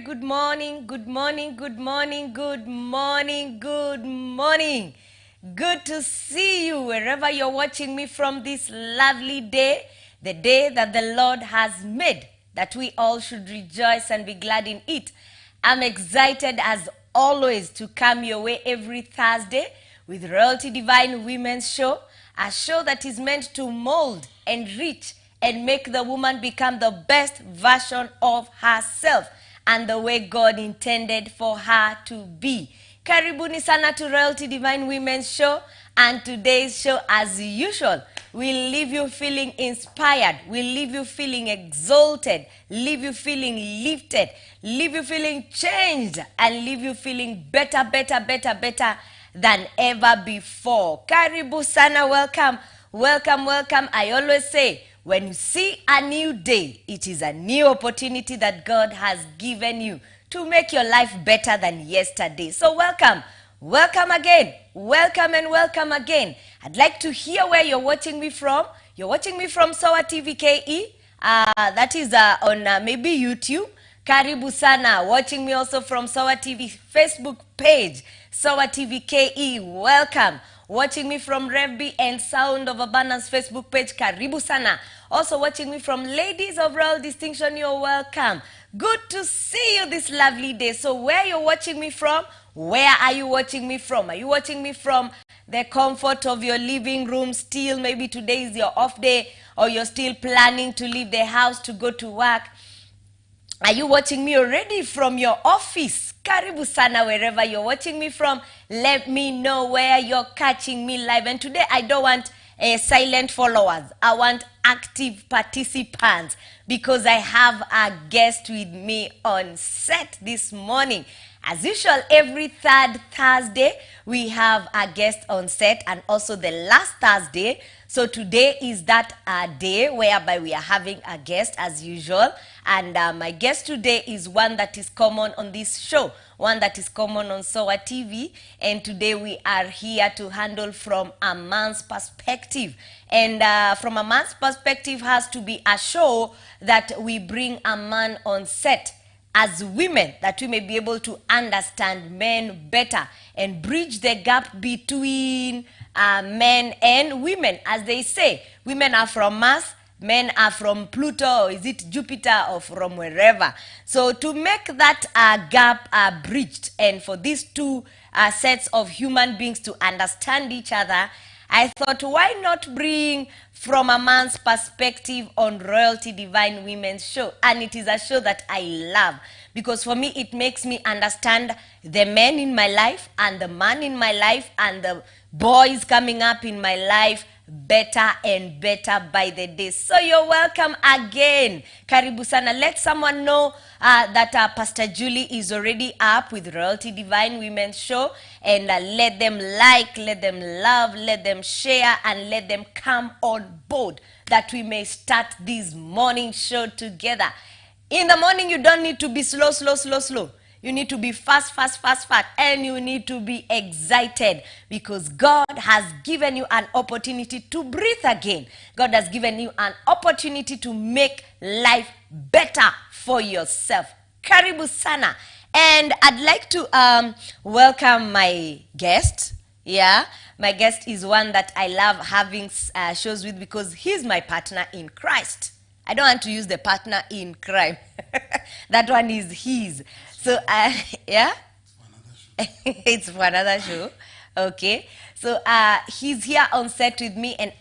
good morning, good morning, good morning, good morning, good morning. Good to see you wherever you're watching me from this lovely day, the day that the Lord has made, that we all should rejoice and be glad in it. I'm excited as always to come your way every Thursday with Royalty Divine Women's Show, a show that is meant to mold, enrich, and make the woman become the best version of herself and the way God intended for her to be. Karibuni sana to Royalty Divine Women's Show, and today's show, as usual, will leave you feeling inspired, will leave you feeling exalted, leave you feeling lifted, leave you feeling changed, and leave you feeling better than ever before. Karibu sana, welcome, welcome, welcome. I always say, when you see a new day, it is a new opportunity that God has given you to make your life better than yesterday. So welcome, welcome again, welcome and welcome again. I'd like to hear where you're watching me from. You're watching me from Sawa TV KE. That is on maybe YouTube. Karibu sana. Watching me also from Sawa TV Facebook page, Sawa TV KE. Welcome. Watching me from Revby and Sound of Abundance Facebook page, Karibu sana. Also watching me from Ladies of Royal Distinction, you're welcome. Good to see you this lovely day. So where you're watching me from, where are you watching me from? Are you watching me from the comfort of your living room still? Maybe today is your off day, or you're still planning to leave the house to go to work. Are you watching me already from your office? Karibu sana wherever you're watching me from. Let me know where you're catching me live. And today I don't want silent followers. I want active participants, because I have a guest with me on set this morning. As usual, every third Thursday, we have a guest on set, and also the last Thursday. So today is that day whereby we are having a guest as usual. And my guest today is one that is common on this show, one that is common on Sawa TV. And today we are here to handle from a man's perspective. And from a man's perspective has to be a show that we bring a man on set as women, that we may be able to understand men better and bridge the gap between men and women. As they say, women are from Mars, men are from Pluto, or is it Jupiter, or from wherever. So to make that gap bridged, and for these two sets of human beings to understand each other, I thought, why not bring from a man's perspective on Royalty Divine Women's Show? And it is a show that I love, because for me, it makes me understand the men in my life and the man in my life and the boys coming up in my life better and better by the day. So you're welcome again. Karibu sana. Let someone know that Pastor Julie is already up with Royalty Divine Women's Show, and let them like, let them love, let them share, and let them come on board, that we may start this morning show together. In the morning, you don't need to be slow. You need to be fast, and you need to be excited, because God has given you an opportunity to breathe again. God has given you an opportunity to make life better for yourself. Karibu sana. And I'd like to welcome my guest. Yeah, my guest is one that I love having shows with, because he's my partner in Christ. I don't want to use the partner in crime. That one is his. So, yeah? It's for another show. Okay. So, he's here on set with me, and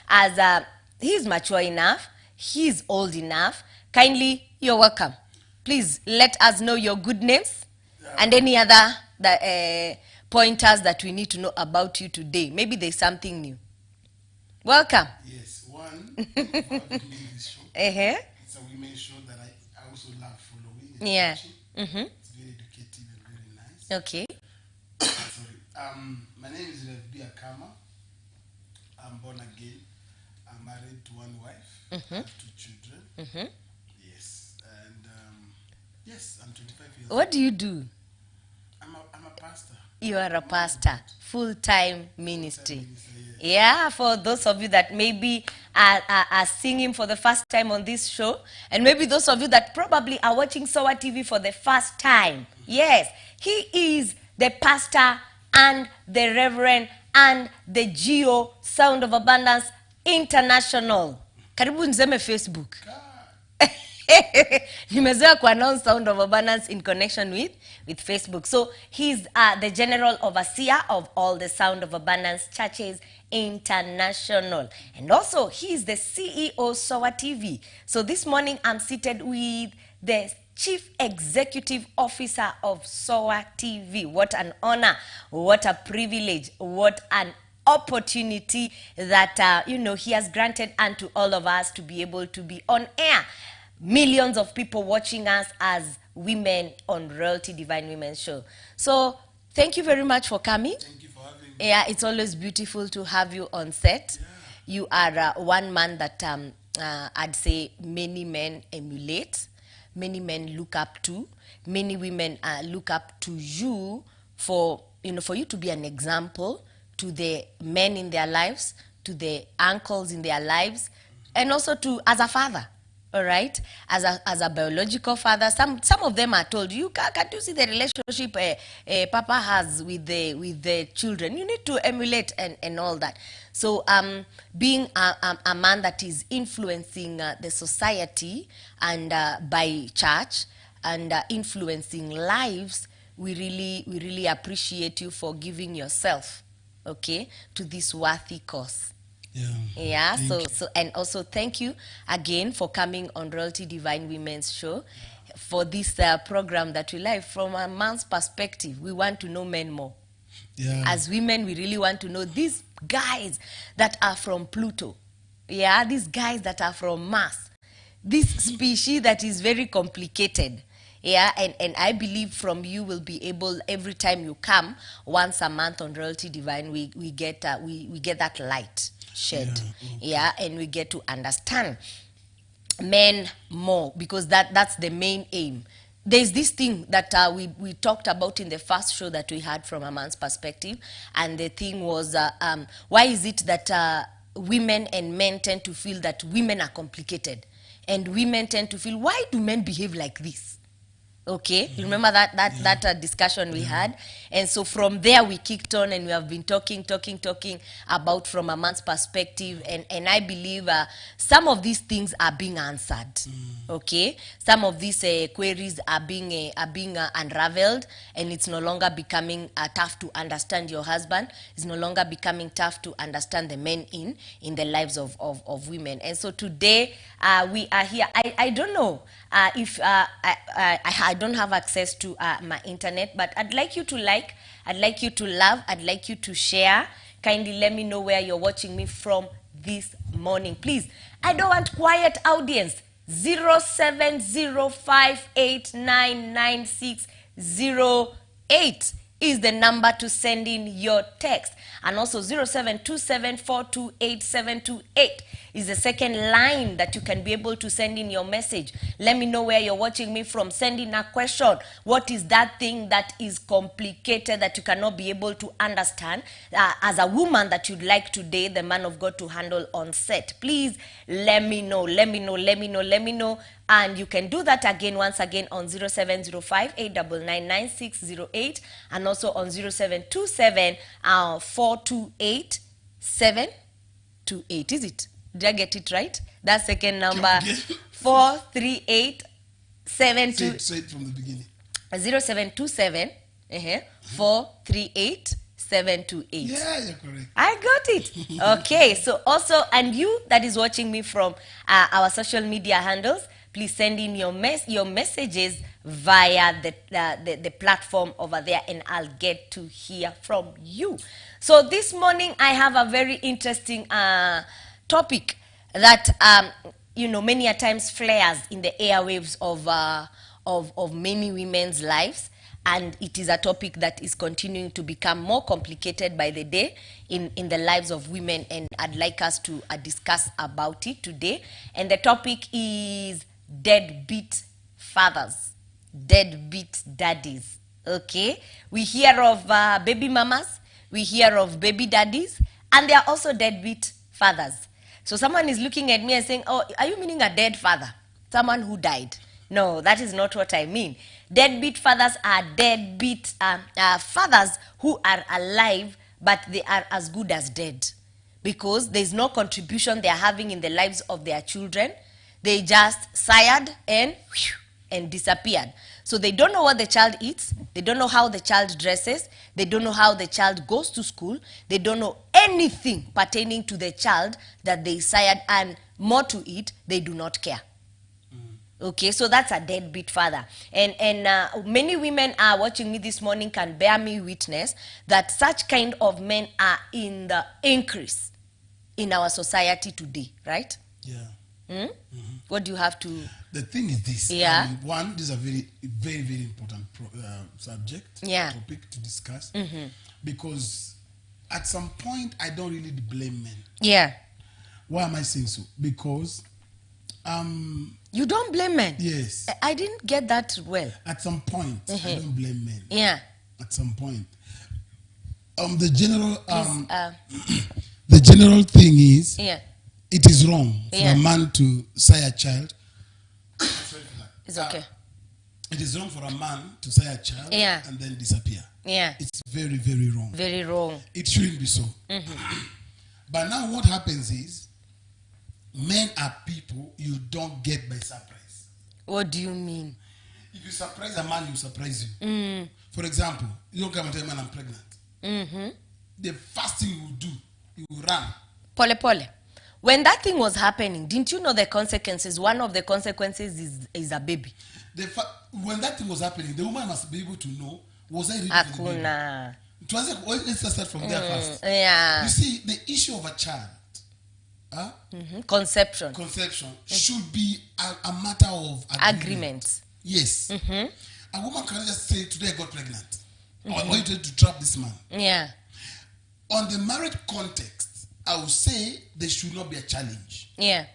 as he's mature enough, he's old enough. Kindly, you're welcome. Please let us know your good names and any other pointers that we need to know about you today. Maybe there's something new. Welcome. Yes, one, for doing this show. It's a women's show that I also love following. And Yeah. watching. It's very educative and very nice. Okay. Sorry. My name is Revby Akama. I'm born again. I'm married to one wife. I have two children. Yes. And yes, I'm 25 years old. What do you do? I'm a pastor. You are a pastor, full-time ministry. Minister, yes. Yeah, for those of you that maybe are singing for the first time on this show, and maybe those of you that probably are watching Sowa TV for the first time. Yes, he is the pastor and the reverend and the Geo Sound of Abundance International. Karibu niseme Facebook. God. Nimezoea kuannounce Sound of Abundance in connection with Facebook. So he's the general overseer of all the Sound of Abundance churches international, and also he's the CEO Sowa TV. So this morning I'm seated with the Chief Executive Officer of Sowa TV. What an honor, what a privilege, what an opportunity that he has granted unto all of us to be able to be on air. Millions of people watching us as women on Royalty Divine Women's Show. So thank you very much for coming. Thank you for having me. Yeah, it's always beautiful to have you on set. Yeah. You are one man that I'd say many men emulate, many men look up to, many women look up to you for you to be an example to the men in their lives, to the uncles in their lives, and also to as a father. All right, as a biological father, some of them are told you can't you see the relationship Papa has with the children. You need to emulate and all that. So being a man that is influencing the society and by church and influencing lives, we really appreciate you for giving yourself, okay, to this worthy cause. Yeah, so and also thank you again for coming on Royalty Divine Women's Show for this program that we like. From a man's perspective, we want to know men more. Yeah. As women, we really want to know these guys that are from Pluto. Yeah, these guys that are from Mars. This species that is very complicated. Yeah, and I believe from you will be able, every time you come once a month on Royalty Divine, we get that light shed. Yeah, and we get to understand men more, because that's the main aim. There's this thing that we talked about in the first show that we had from a man's perspective, and the thing was why is it that women and men tend to feel that women are complicated, and women tend to feel, why do men behave like this? Okay, you remember that discussion we had? And so from there we kicked on, and we have been talking about from a man's perspective, and I believe some of these things are being answered. Okay, some of these queries are being unraveled, and it's no longer becoming tough to understand your husband. It's no longer becoming tough to understand the men in the lives of women. And so today we are here. I don't know if I don't have access to my internet, but I'd like you to like, I'd like you to love, I'd like you to share. Kindly let me know where you're watching me from this morning. Please, I don't want quiet audience. 0705899608 is the number to send in your text. And also 0727428728 is the second line that you can be able to send in your message. Let me know where you're watching me from. Send in a question. What is that thing that is complicated that you cannot be able to understand as a woman that you'd like today the man of God to handle on set? Please let me know. And you can do that again, once again, on 0705-899-9608 and also on 0727-428-728. Is it? Did I get it right? That second number, 438-728. Say it from the beginning. 0727 438-728. Yeah, you're correct. I got it. Okay, so also, and you that is watching me from our social media handles, please send in your messages via the platform over there, and I'll get to hear from you. So this morning I have a very interesting topic that many a times flares in the airwaves of many women's lives, and it is a topic that is continuing to become more complicated by the day in the lives of women, and I'd like us to discuss about it today. And the topic is deadbeat fathers, deadbeat daddies. Okay, we hear of baby mamas, we hear of baby daddies, and there are also deadbeat fathers. So someone is looking at me and saying, oh, are you meaning a dead father? Someone who died? No, that is not what I mean. Deadbeat fathers are deadbeat fathers who are alive, but they are as good as dead, because there's no contribution they are having in the lives of their children. They just sired and disappeared. So they don't know what the child eats, they don't know how the child dresses, they don't know how the child goes to school, they don't know anything pertaining to the child that they sired, and more to it, they do not care. Okay, so that's a deadbeat father. And many women are watching me this morning can bear me witness that such kind of men are in the increase in our society today, right? Yeah. What do you have to... The thing is this. Yeah. One, this is a very, very, very important subject, Yeah. topic to discuss. Because at some point, I don't really blame men. Yeah. Why am I saying so? Because, You don't blame men? yes, I didn't get that well. at some point, I don't blame men. Yeah. At some point. The general, Please, the general thing is, yeah, it is wrong for Yeah. a man to sire a child. Sorry for that. it's okay. It is wrong for a man to sire a child Yeah. and then disappear. Yeah. It's very, very wrong. Very wrong. It shouldn't be so. But now what happens is, men are people you don't get by surprise. What do you mean? If you surprise a man, he will surprise you. For example, you don't come and tell a man I'm pregnant. The first thing you will do, you will run. Pole pole. When that thing was happening, didn't you know the consequences? One of the consequences is a baby. When that thing was happening, the woman must be able to know, was I ready for the baby? Hakuna. Let's just start from there first. Yeah. You see, the issue of a child, Conception. conception, should be a matter of Agreement. Yes. A woman cannot just say, today I got pregnant. Or I want you to trap this man. Yeah. On the marriage context, I would say there should not be a challenge. Yeah.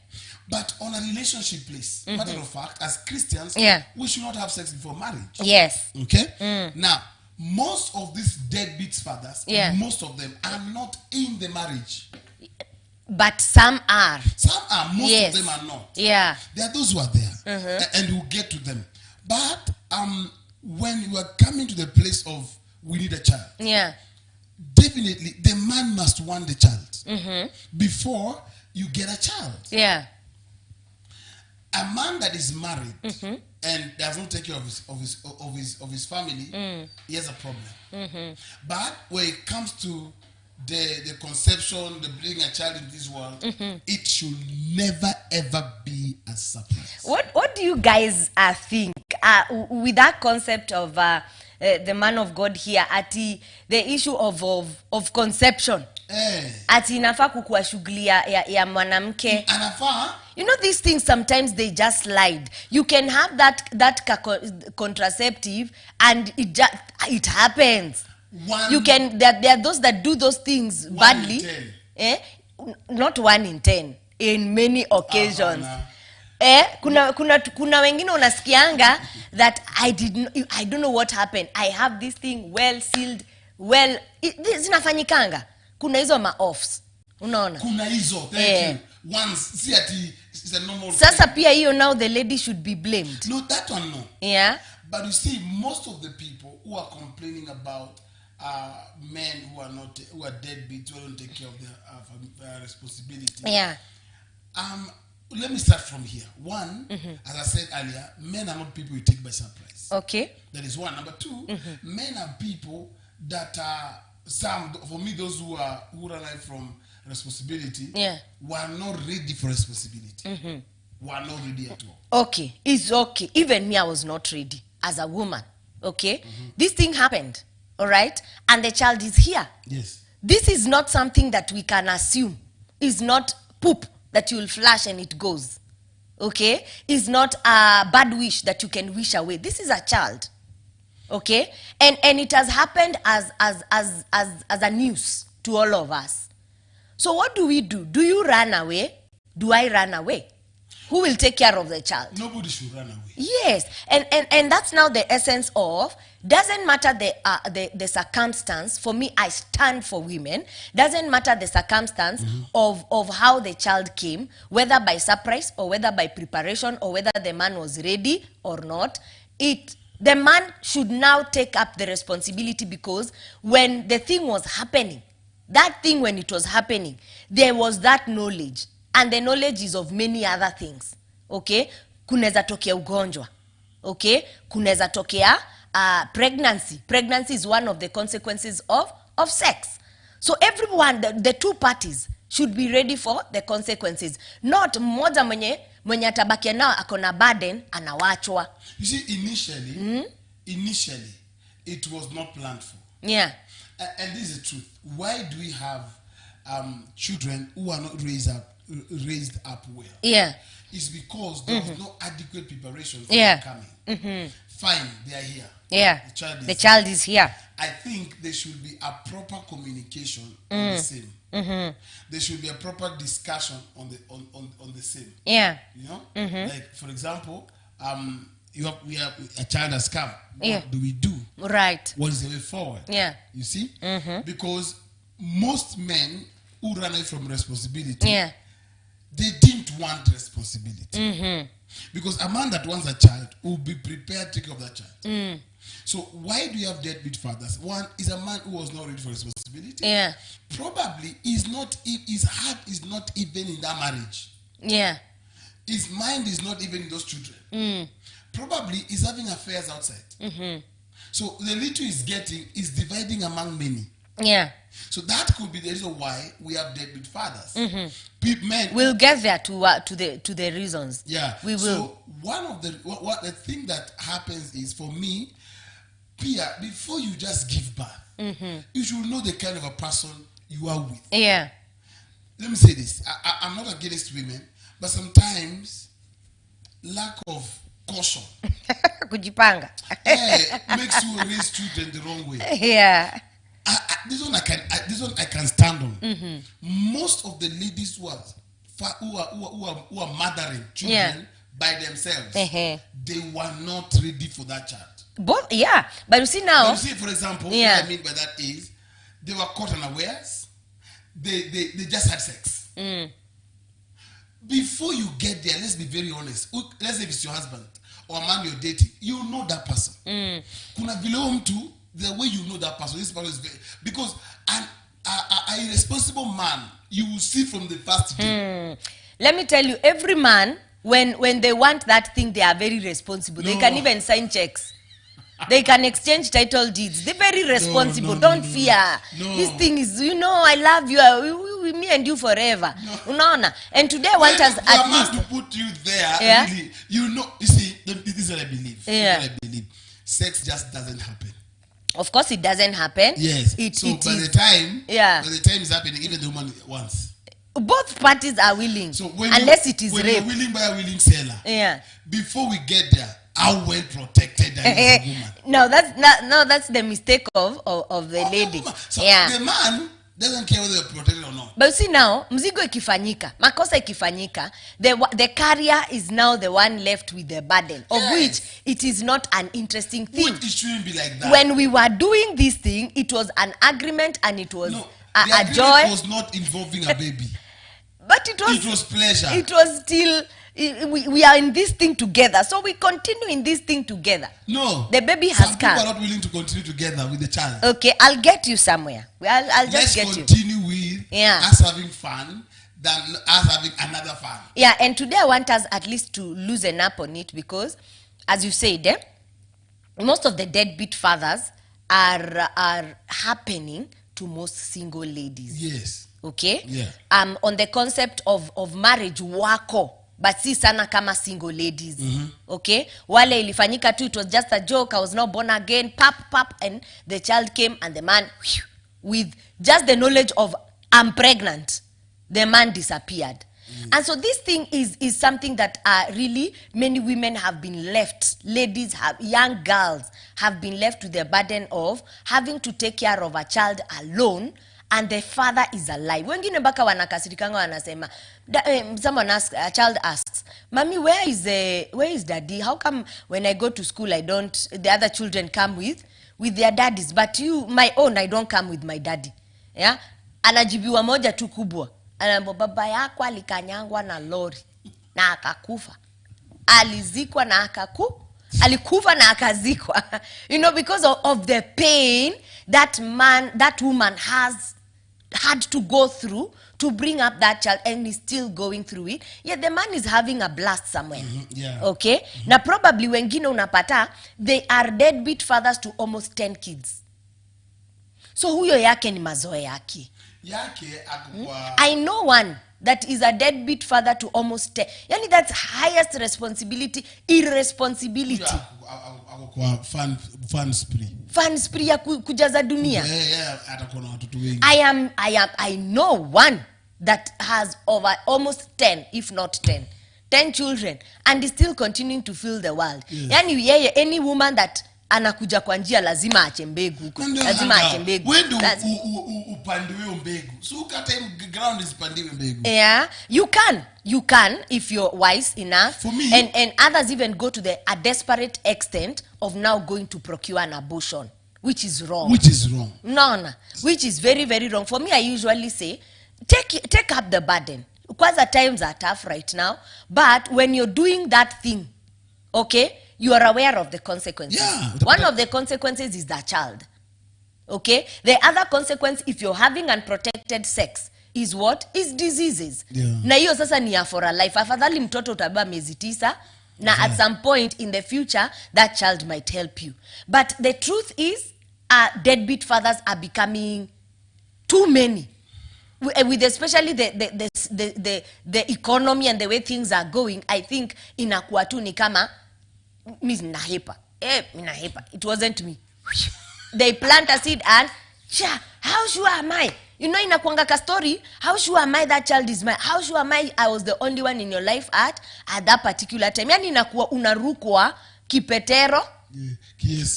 But on a relationship place, matter of fact, as Christians, Yeah. we should not have sex before marriage. Yes. Okay? Now, most of these deadbeat fathers, Yeah. most of them are not in the marriage. But some are. Some are, most Yes. of them are not. Yeah. There are those who are there, and we'll get to them. But when you are coming to the place of we need a child, Yeah. definitely the man must want the child before you get a child. Yeah. A man that is married and does not take care of his family, he has a problem. But when it comes to the conception, the bringing a child into this world, it should never ever be a surprise. What do you guys think with that concept of the man of God here at the issue of conception? Ati inafaa kukuwa shughuli ya mwanamke. Anafaa. You know, these things sometimes they just slide. You can have that contraceptive and it happens. You can there are those that do those things badly. 1 in 10. Not 1 in 10. In many occasions. Kuna wengine unasikianga that I don't know what happened. I have this thing well sealed, zinafanyikanga. Kuna hizo ma-offs. Unaona? Kuna hizo, thank you. Once, see ati it's a normal Sasa thing. pia hiyo now the lady should be blamed. No, that one no. Yeah? But you see, most of the people who are complaining about men who are deadbeats, who don't take care of their responsibility. Yeah. Let me start from here. One, as I said earlier, men are not people you take by surprise. Okay. That is one. Number two, men are people that are for me, those who run away from responsibility, were not ready for responsibility. Were not ready at all. Okay, it's okay. Even me, I was not ready as a woman. Okay, this thing happened, all right, and the child is here. Yes. This is not something that we can assume. It's not poop that you will flash and it goes. Okay, it's not a bad wish that you can wish away. This is a child. Okay, and it has happened as a news to all of us. So what do we do? Do you run away? Do I run away? who will take care of the child? Nobody should run away. Yes, and that's now the essence of, doesn't matter the circumstance. For me, I stand for women. Doesn't matter the circumstance of how the child came, whether by surprise or whether by preparation or whether the man was ready or not. The man should now take up the responsibility, because when the thing was happening, when it was happening, there was that knowledge, and the knowledge is of many other things. Okay, kunaweza tokea ugonjwa. Okay, kunaweza tokea pregnancy is one of the consequences of sex. So everyone, the two parties should be ready for the consequences, not mmoja mwenye atabakia nao akona burden anawachwa. You see, initially it was not planned for. Yeah. And this is the truth. Why do we have children who are not raised up well? Yeah. It's because there was no adequate preparation for Yeah. coming. Fine, they are here. Yeah. The The child is here. I think there should be a proper communication on the same. There should be a proper discussion on the same. Yeah. You know, like for example, we have a child has come. Yeah. What do we do? Right. What is the way forward? Yeah. You see, because most men who run away from responsibility, Yeah. they didn't want responsibility. Because a man that wants a child will be prepared to take care of that child. So why do you have deadbeat fathers? One is a man who was not ready for responsibility. Yeah. Probably his heart is not even in that marriage. Yeah. His mind is not even in those children. Probably he's having affairs outside. So the little he's getting is dividing among many. Yeah. So that could be the reason why we have deadbeat fathers. Men. We'll get there to the reasons. Yeah. We will. So one of the thing that happens is, for me, Pia, before you just give birth, you should know the kind of a person you are with. Yeah. Let me say this. I'm not against women, but sometimes lack of caution Kujipanga. makes you raise children the wrong way. Yeah. This one I can stand on. Most of the ladies who are mothering children by themselves, they were not ready for that child. Both, yeah. But you see now. But you see, for example, what I mean by that is they were caught unawares. They just had sex. Before you get there, let's be very honest. Let's say if it's your husband or a man you're dating, you know that person. Kuna vile mtu, the way you know that person, this person is very, because a irresponsible man, you will see from the first day. Let me tell you, every man, when they want that thing, they are very responsible. They can even sign checks. They can exchange title deeds. They're very responsible. Don't fear. No. This thing is, I love you. Me and you forever. Unaona? And today I want us at least to put you there. Yeah? Really, you see, this is what I believe. Yeah. This is what I believe. Sex just doesn't happen. Of course, it doesn't happen. Yes. By the time it's happening, even the woman wants. Both parties are willing. So unless it is when rape. you're willing by a willing seller. Yeah. Before we get there, how well protected are you, woman? No, that's the mistake of the lady. So yeah. The man doesn't care whether you're protected or not. But you see now, mzigo ikifanyika, makosa ikifanyika, the carrier is now the one left with the burden, of which it is not an interesting thing. It shouldn't be like that. When we were doing this thing, it was an agreement and it was a joy. It was not involving a baby. But it was pleasure. It was still, we are in this thing together. So we continue in this thing together. No. The baby has Some come. people are not willing to continue together with the child. Okay, I'll get you somewhere. I'll just get you. Let's continue with us having fun than us having another fun. Yeah, and today I want us at least to loosen up on it, because, as you said, most of the deadbeat fathers are happening to most single ladies. Yes. Okay? Yeah. On the concept of marriage wako, but si sana kama single ladies. Okay? Wale ilifanyika tu, it was just a joke, I was not born again, pap, and the child came and the man, with just the knowledge of I'm pregnant, the man disappeared. And so this thing is something that really many women have been left, young girls have been left with the burden of having to take care of a child alone, and the father is alive. Wengine mpaka wanakasirikanga wanasema, someone asks, a child asks, "Mommy, where is daddy? How come when I go to school the other children come with their daddies, but my own, I don't come with my daddy?" Yeah? Anajibiwa moja tu kubwa. Anaambia baba yako alikanyangwa na lori na akakufa. Alizikwa na alikufa na akazikwa. Because of the pain that woman had to go through to bring up that child, and is still going through it. Yet the man is having a blast somewhere. Yeah. Okay? Na probably wengine unapata, they are deadbeat fathers to almost 10 kids. So huyo yake ni mazoe yake. I know one that is a deadbeat father to almost 10. Yani that's highest responsibility, irresponsibility. Fun spree ya kujaza dunia. I know one that has over almost 10, if not 10 children, and is still continuing to fill the world. Yes. Yani yeye, any woman that anakuja kwa njia lazima ache mbegu. Lazima ache mbegu. Upandiwe mbegu. So kata ground is pandiwe mbegu. Yeah, you can if you're wise enough. For me, and others even go to a desperate extent of now going to procure an abortion, which is wrong. No, which is very, very wrong. For me, I usually say, take up the burden. Because the times are tough right now, but when you're doing that thing, okay, you are aware of the consequences. Yeah, one of the consequences is the child. Okay? The other consequence, if you're having unprotected sex, is what? Is diseases. Yeah. Na hiyo sasa ni for a life. Afadhali mtoto utabeba miezi 9, na at some point in the future, that child might help you. But the truth is, deadbeat fathers are becoming too many. With especially the economy and the way things are going, I think inakuwa tu ni kama minahepa. It wasn't me. They plant a seed and how sure am I? Inakuanga ka story, how sure am I that child is mine? How sure am I was the only one in your life at that particular time? Yani inakuwa unarukwa kipetero,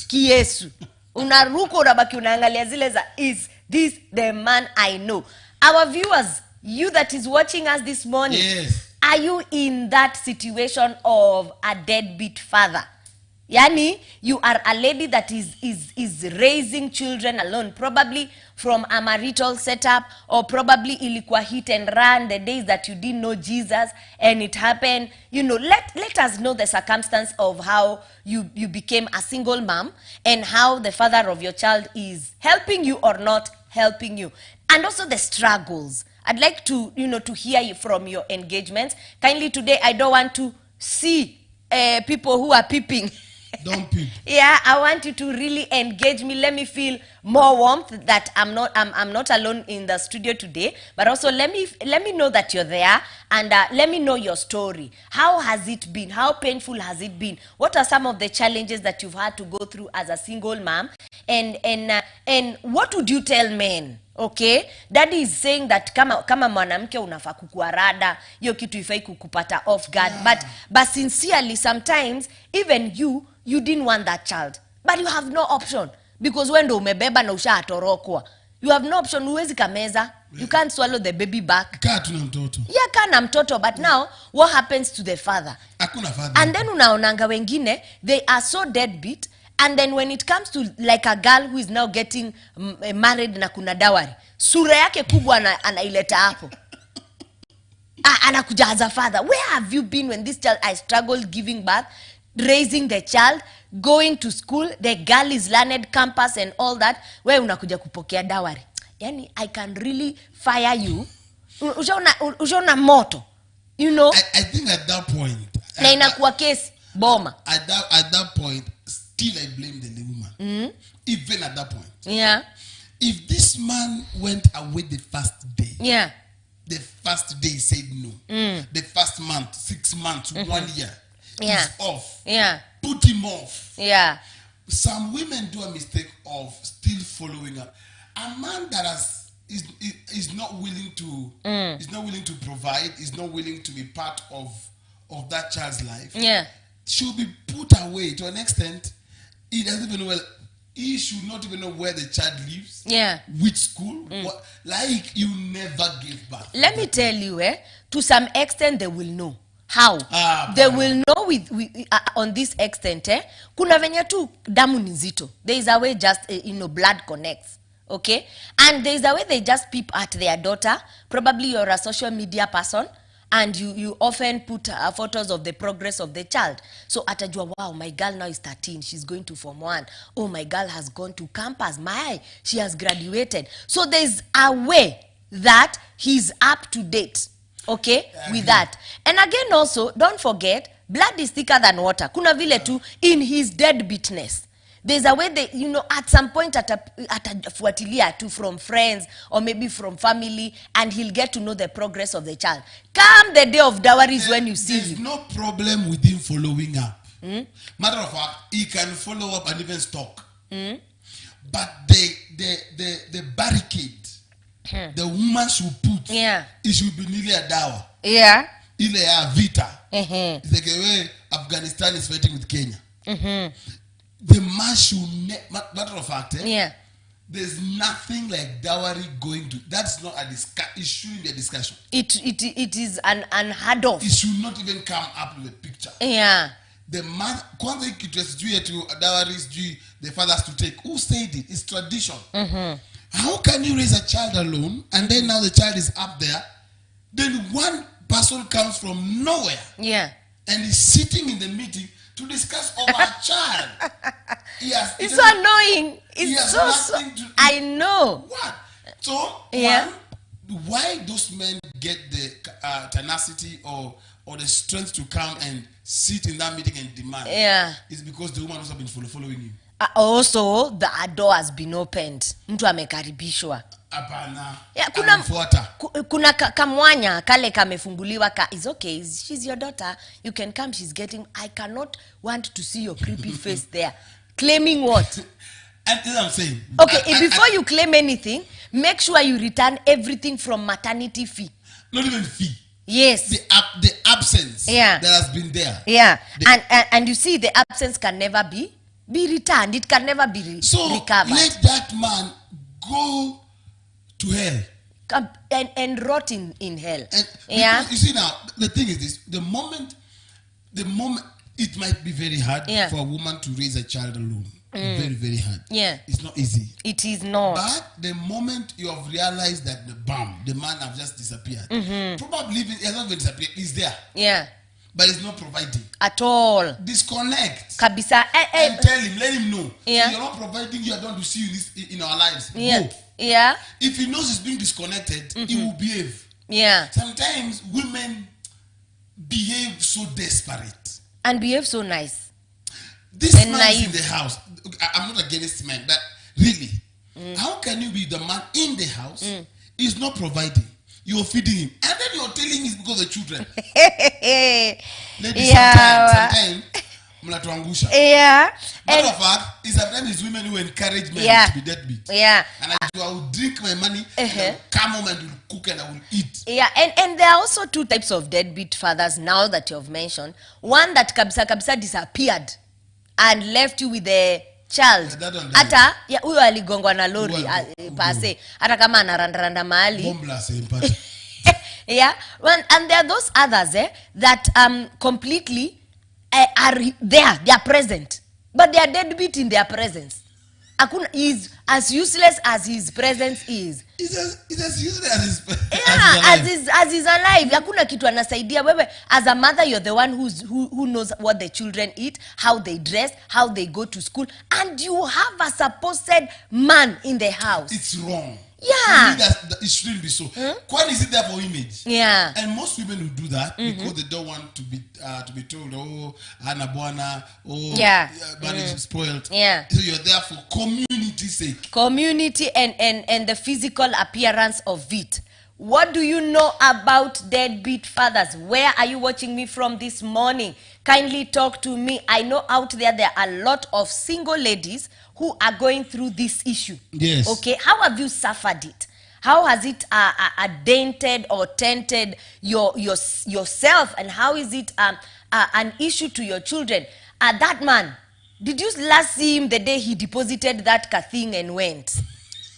Kiesu. Unarukwa unabaki unaangalia zile za, is this the man I know? Our viewers, you that is watching us this morning, yes, are you in that situation of a deadbeat father? Yani, you are a lady that is raising children alone, probably from a marital setup, or probably ilikuwa hit and run the days that you didn't know Jesus and it happened. Let us know the circumstance of how you became a single mom and how the father of your child is helping you or not helping you. And also the struggles. I'd like to, to hear you from your engagements. Kindly today, I don't want to see people who are peeping. Don't peep. Yeah, I want you to really engage me. Let me feel more warmth that I'm not alone in the studio today. But also let me know that you're there, and let me know your story. How has it been? How painful has it been? What are some of the challenges that you've had to go through as a single mom? And what would you tell men? Okay, daddy is saying that kama mwanamke unafaa kukua rada, hiyo kitu ifai kukupata off guard. Yeah. But sincerely, sometimes even you didn't want that child, but you have no option because when ndo umebeba na ushatorokwa, you have no option. Uwezi kameza, you can't swallow the baby back. Kaa na mtoto. Yeah, kaa na mtoto. But now what happens to the father? Hakuna father. And then unaonanga wengine, they are so deadbeat. And then when it comes to like a girl who is now getting married na kuna dowry, sura yake kubwa anaileta hapo. Anakuja as a father. Where have you been when this child, I struggled giving birth, raising the child, going to school, the girl is learned campus and all that, where unakuja kupokea dowry? Yani, I can really fire you. Ushaona moto. I think at that point, na inakuwa kesi boma. At that point, still I blame the woman. Even at that point. Yeah. If this man went away the first day, yeah, the first day said no. The first month, 6 months, 1 year, yeah, he's off. Yeah. Put him off. Yeah. Some women do a mistake of still following up. A man that is not willing to provide, is not willing to be part of that child's life. Yeah. Should be put away to an extent. He doesn't even know, well, he should not even know where the child lives. Yeah. Which school. What, like you never gave birth. Let me tell you, to some extent they will know. How? They Bana. will know on this extent, kuna venye tu damu ni nzito. There is a way just, blood connects. Okay? And there is a way they just peep at their daughter. Probably you're a social media person. And you often put photos of the progress of the child. So atajua, wow, my girl now is 13. She's going to Form 1. Oh, my girl has gone to campus. She has graduated. So there's a way that he's up to date. Okay? With that. And again also, don't forget, blood is thicker than water. Kuna vile tu, in his deadbeatness. There's a way they, at some point atafuatilia too from friends or maybe from family, and he'll get to know the progress of the child. Come the day of dowries when you see There's him. no problem with him following up. Matter of fact, he can follow up and even stalk. But the barricade, the woman should put, it should be nearly a dower. Yeah. Ile ya vita. It's like the way Afghanistan is fighting with Kenya. The man should matter of fact, there's nothing like dowry going to. That's not a issue in the discussion. It is an unheard of. It should not even come up with a picture. Yeah. The man, kwanza ikitwesijui to dowries, the fathers to take. Who said it? It's tradition. How can you raise a child alone and then now the child is up there? Then one person comes from nowhere. Yeah. And is sitting in the meeting to discuss over a child. Yes, It's so annoying. It's so I know. What? So, why those men get the tenacity or the strength to come and sit in that meeting and demand? Yeah. It's because the woman also been following him. Also, the door has been opened. Mtu amekaribishwa. Apana. Yeah, kuna kamwanya kale kamefunguliwa is okay, she's your daughter, you can come, she's getting. I cannot want to see your creepy face there claiming what? And that's what I'm saying. Okay, before you claim anything, make sure you return everything from maternity fee. Not even fee. Yes. The absence that has been there. Yeah. And you see, the absence can never be returned. It can never be recovered. So let that man go to hell. And rot in hell. And you see now, the thing is this: the moment it might be very hard for a woman to raise a child alone. Very, very hard. Yeah. It's not easy. It is not. But the moment you have realized that the man have just disappeared, probably he has not even disappeared, he's there. Yeah. But he's not providing. At all. Disconnect. Kabisa. And tell him, let him know. Yeah. So you're not providing, you are going to see you in our lives. Yeah. Go. Yeah. If he knows he's being disconnected, he will behave. Yeah. Sometimes women behave so desperate. And behave so nice. This man is in the house. I'm not against men, but really, how can you be the man in the house? He's not providing. You're feeding him. And then you're telling it's because of the children. Ladies, sometimes mnatuangusha. Yeah. Matter of fact, sometimes it's women who encourage men to be deadbeat. Yeah. And I will drink my money, and I will come home and will cook and I will eat. Yeah, and there are also two types of deadbeat fathers now that you have mentioned. One that kabisa disappeared and left you with the child. Hata huyo aligongwa na lori pase. Hata kama anarandaranda mahali. Yeah, and there are those others that completely are there, they are present, but they are deadbeat in their presence. Akuna is as useless as his presence is. It's as useless as his presence. Yeah, as he's alive. Hakuna kitu anasaidia wewe. As a mother, you're the one who knows what the children eat, how they dress, how they go to school, and you have a supposed man in the house. It's wrong. Yeah. That it shouldn't be so. Why is it there for image? Yeah. And most women will do that because they don't want to be told, oh, Anna Buana, oh, but it's spoiled. Yeah. So you're there for community's sake. Community and the physical appearance of it. What do you know about deadbeat fathers? Where are you watching me from this morning? Kindly talk to me. I know out there are a lot of single ladies who are going through this issue. Yes. Okay. How have you suffered it? How has it dented or tainted yourself? And how is it an issue to your children? That man, Did you last see him the day he deposited that thing and went?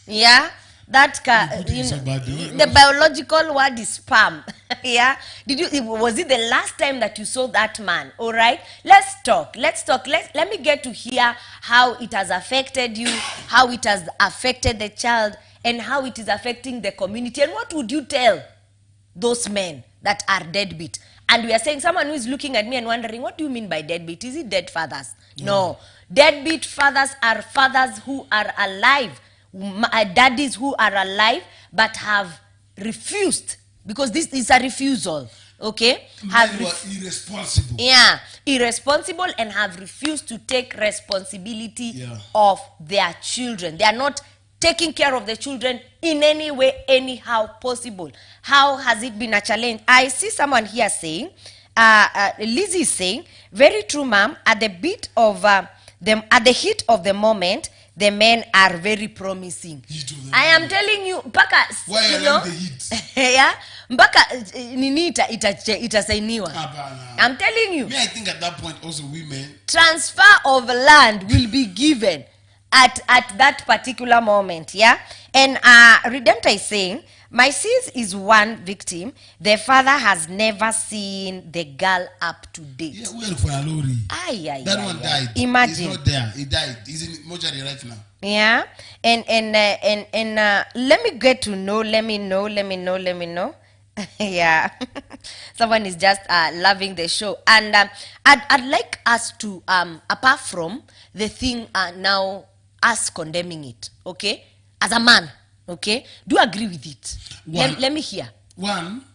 Yeah? That the biological word is sperm. Yeah? Was it the last time that you saw that man? All right? Let's talk. Let me get to hear how it has affected you, how it has affected the child, and how it is affecting the community. And what would you tell those men that are deadbeat? And we are saying, someone who is looking at me and wondering, what do you mean by deadbeat? Is it dead fathers? No. Deadbeat fathers are fathers who are alive, daddies who are alive but have refused, because this is a refusal, okay? Irresponsible. Yeah, irresponsible, and have refused to take responsibility of their children. They are not taking care of the children in any way, anyhow possible. How has it been a challenge? I see someone here saying, Lizzie is saying, very true, ma'am. At the heat of the moment, the men are very promising. I am telling you, mpaka, why you know, the heat? Yeah, mpaka nini itasainiwa. I'm telling you. Me, I think at that point also women. Transfer of land will be given at that particular moment, yeah? And Redemptor is saying, my sis is one victim. The father has never seen the girl up to date. Yeah, well, for a lorry. That one died. Imagine. He's not there. He died. He's in mortuary right now. Yeah. And let me get to know. Let me know. Yeah. Someone is just loving the show. And I'd like us to, apart from the thing now, us condemning it, okay? As a man, okay? Do you agree with it? Let me hear. One,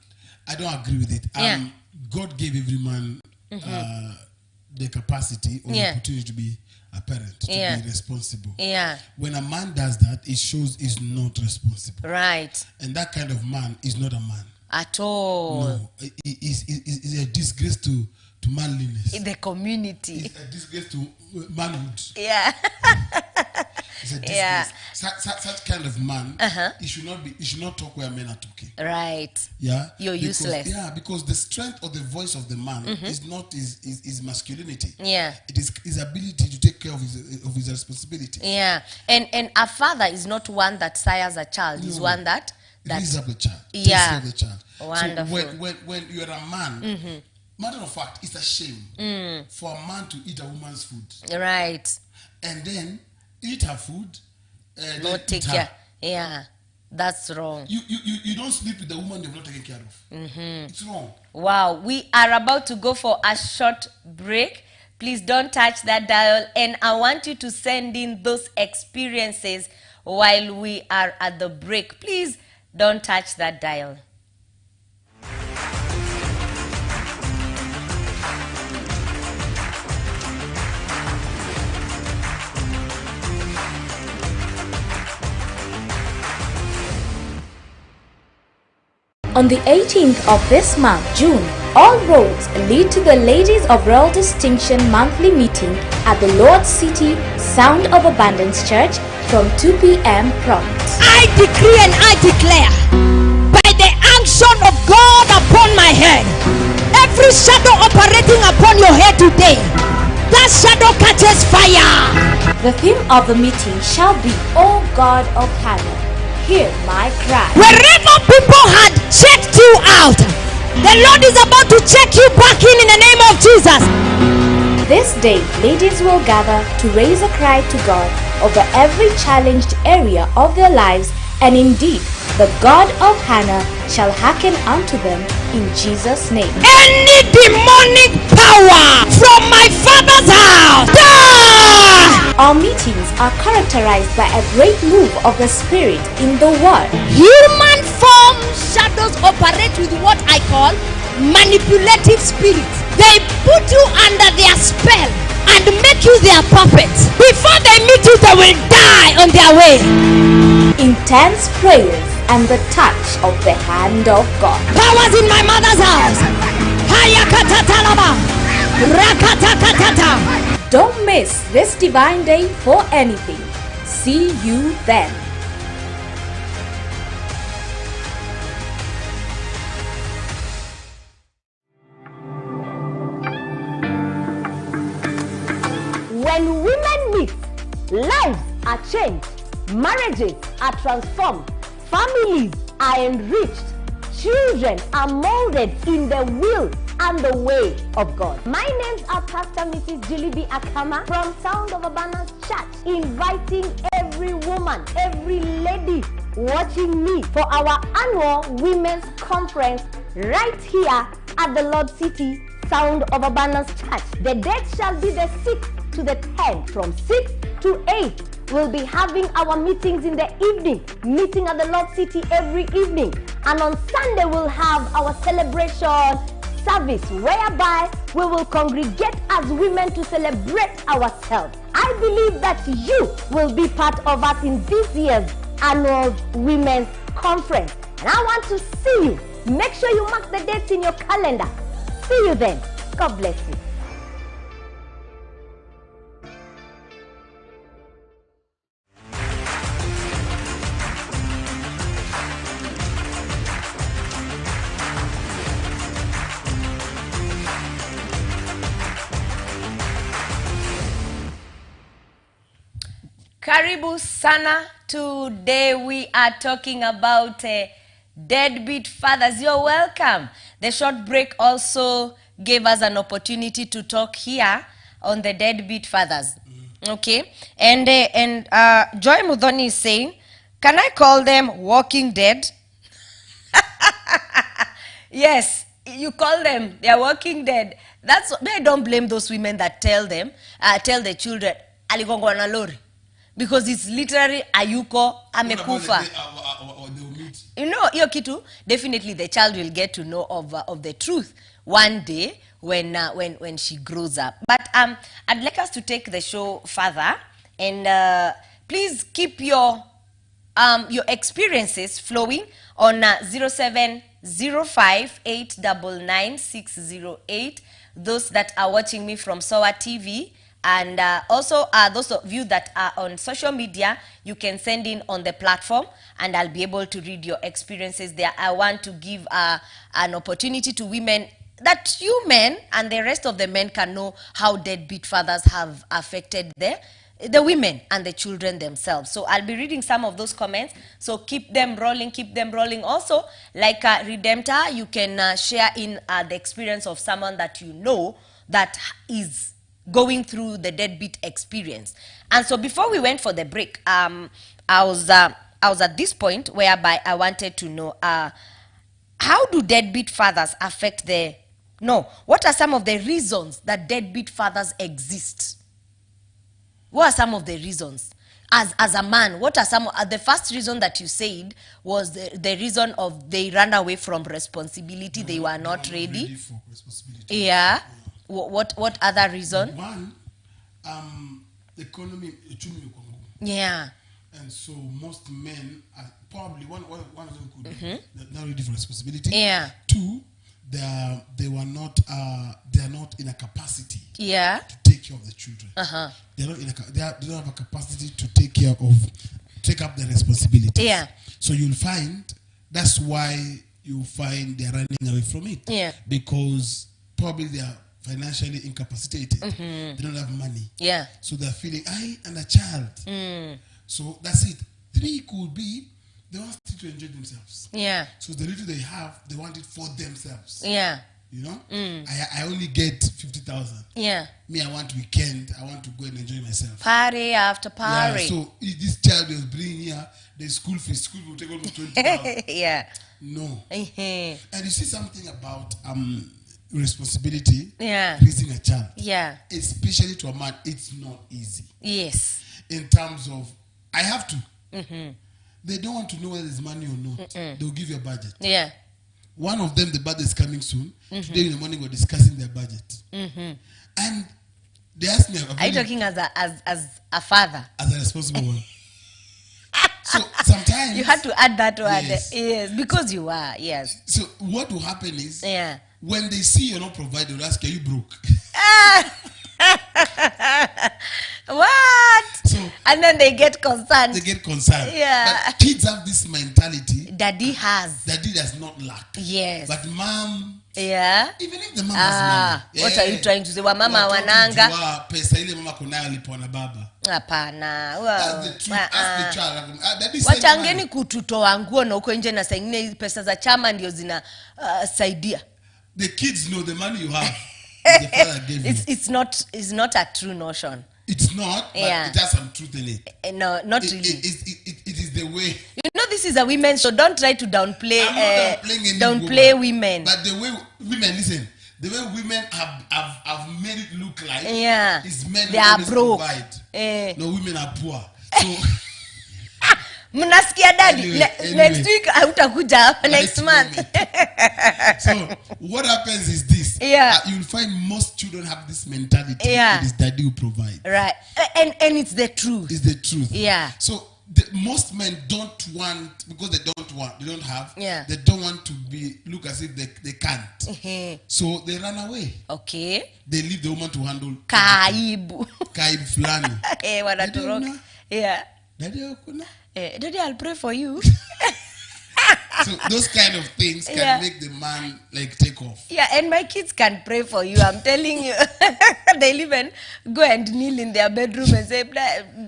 I don't agree with it. Yeah. God gave every man the capacity or the opportunity to be a parent, to be responsible. Yeah. When a man does that, it shows he's not responsible. Right. And that kind of man is not a man. At all. No. It's a disgrace to manliness. In the community. It's a disgrace to manhood. Yeah. It's a disgrace. Such kind of man, he should not talk where men are talking. Right. Yeah. You're useless. Yeah, because the strength of the voice of the man is not his masculinity. Yeah. It is his ability to take care of his responsibility. Yeah. And a father is not one that sires a child. He's one that raises up the child. Yeah. Takes care of the child. Wonderful. So when you're a man, matter of fact, it's a shame for a man to eat a woman's food. Right. And then eat her food. Not take care. Yeah. That's wrong. You don't sleep with the woman you've not taken care of. It's wrong. Wow. We are about to go for a short break. Please don't touch that dial. And I want you to send in those experiences while we are at the break. Please don't touch that dial. On the 18th of this month, June, all roads lead to the Ladies of Royal Distinction monthly meeting at the Lord's City Sound of Abundance Church from 2 p.m. prompt. I decree and I declare, by the unction of God upon my head, every shadow operating upon your head today, that shadow catches fire. The theme of the meeting shall be, O God of Hannah, hear my cry. Wherever people had checked you out, the Lord is about to check you back in the name of Jesus. This day, ladies will gather to raise a cry to God over every challenged area of their lives, and indeed, the God of Hannah shall hearken unto them in Jesus' name. Any demonic power from my father's house, die! Our meetings are characterized by a great move of the Spirit in the Word. Human form shadows operate with what I call manipulative spirits. They put you under their spell and make you their puppets. Before they meet you, they will die on their way. Intense prayers and the touch of the hand of God. Powers in my mother's house. Hayakatatalaba. Rakatakatata. Don't miss this divine day for anything. See you then. When changed, marriages are transformed, families are enriched, children are molded in the will and the way of God. My names are Pastor Mrs. Julie B. Akama from Sound of Abundance Church, inviting every woman, every lady watching me for our annual Women's Conference right here at the Lord City Sound of Abundance Church. The date shall be the 6th to the 10th. From 6 to 8, we'll be having our meetings in the evening, meeting at the Lord City every evening. And on Sunday, we'll have our celebration service whereby we will congregate as women to celebrate ourselves. I believe that you will be part of us in this year's annual Women's Conference. And I want to see you. Make sure you mark the dates in your calendar. See you then. God bless you. Karibu sana. Today we are talking about deadbeat fathers. You're welcome. The short break also gave us an opportunity to talk here on the deadbeat fathers. Okay, and Joy Mudhoni is saying, can I call them walking dead? Yes, you call them, they are walking dead. That's, I don't blame those women that tell the children aligongwa na lori, because it's literally ayuko amekufa. You know, hiyo kitu, definitely the child will get to know of the truth one day when she grows up. But I'd like us to take the show further, and please keep your experiences flowing on 0705899608. Those that are watching me from SOA TV, and also those of you that are on social media, you can send in on the platform and I'll be able to read your experiences there. I want to give an opportunity to women, that you men and the rest of the men can know how deadbeat fathers have affected the women and the children themselves. So I'll be reading some of those comments. So keep them rolling, keep them rolling. Also, like Redemptor, you can share in the experience of someone that you know that is going through the deadbeat experience. And so before we went for the break, I was at this point whereby I wanted to know, how do deadbeat fathers affect what are some of the reasons that deadbeat fathers exist? What are some of the reasons? As a man, what are some, the first reason that you said was the reason of they ran away from responsibility, they were not ready for responsibility. Yeah. What other reason? One, economy. Yeah. And so most men are probably one of them could be not ready for responsibility. Yeah. Two, they are not in a capacity. Yeah. To take care of the children. They don't have a capacity to take up the responsibility. Yeah. So you'll find that's why you find they're running away from it. Yeah. Because probably they are financially incapacitated. They don't have money. Yeah. So they're feeling, and a child. So that's it. Three could be they want to enjoy themselves. Yeah. So the little they have, they want it for themselves. Yeah. You know? I only get 50,000. Yeah. Me, I want weekend. I want to go and enjoy myself. Party after party. Yeah, so if this child was bringing here, the school fees, school will take almost 20,000. Yeah. No. And And you see something about responsibility, yeah, raising a child. Yeah. Especially to a man, it's not easy. Yes. In terms of, I have to. They don't want to know whether there's money or not. They'll give you a budget. Yeah. One of them, the budget is coming soon. Today in the morning, we're discussing their budget. And they asked me, are you talking as a father? As a responsible one. So sometimes you had to add that word. Yes, because you are. Yes. So what will happen is, yeah, when they see you're not provided, they'll ask, are you broke? What? So And then they get concerned. they get concerned. Yeah. But kids have this mentality. Daddy has. Daddy does not lack. Yes. But mom, Yeah. even if the mom has money. What are you trying to say? Wamama Watoto wananga? kujua pesa ile mama kunayo alipewa na baba. Hapana. That's the truth. Ask the child. Daddy said Wachangeni money. kututoa nguo na huko nje na saa ingine hizi pesa za chama ndio zina saidia. The kids know the money you have. The father gave you. It's not a true notion. It's not, but Yeah. it has some truth in it. No, not It, really. it is the way. You know this is a women's show. Don't try to downplay I'm not downplaying any downplay woman, women. But the way women, listen, the way women have made it look like Yeah. is men They are always broke. provide. No, women are poor. So Mnasikia daddy? Anyway. Next week hautakuja hapa next month. So what happens is this. Yeah. You'll find most children have this mentality. Yeah. It is daddy who provide. Right. And it's the truth. It's the truth. Yeah. So most men don't want, because they don't have. Yeah. They don't want to look as if they can't. Mhm. So they run away. Okay. They leave the woman to handle Kaibu. Kaib fulani. Wanatoroka. Daddy, Yeah. Daddy hakuna. Daddy, I'll pray for you. So those kind of things can Yeah. make the man like take off. Yeah, and my kids can pray for you. I'm telling you. They'll even go and kneel in their bedroom and say,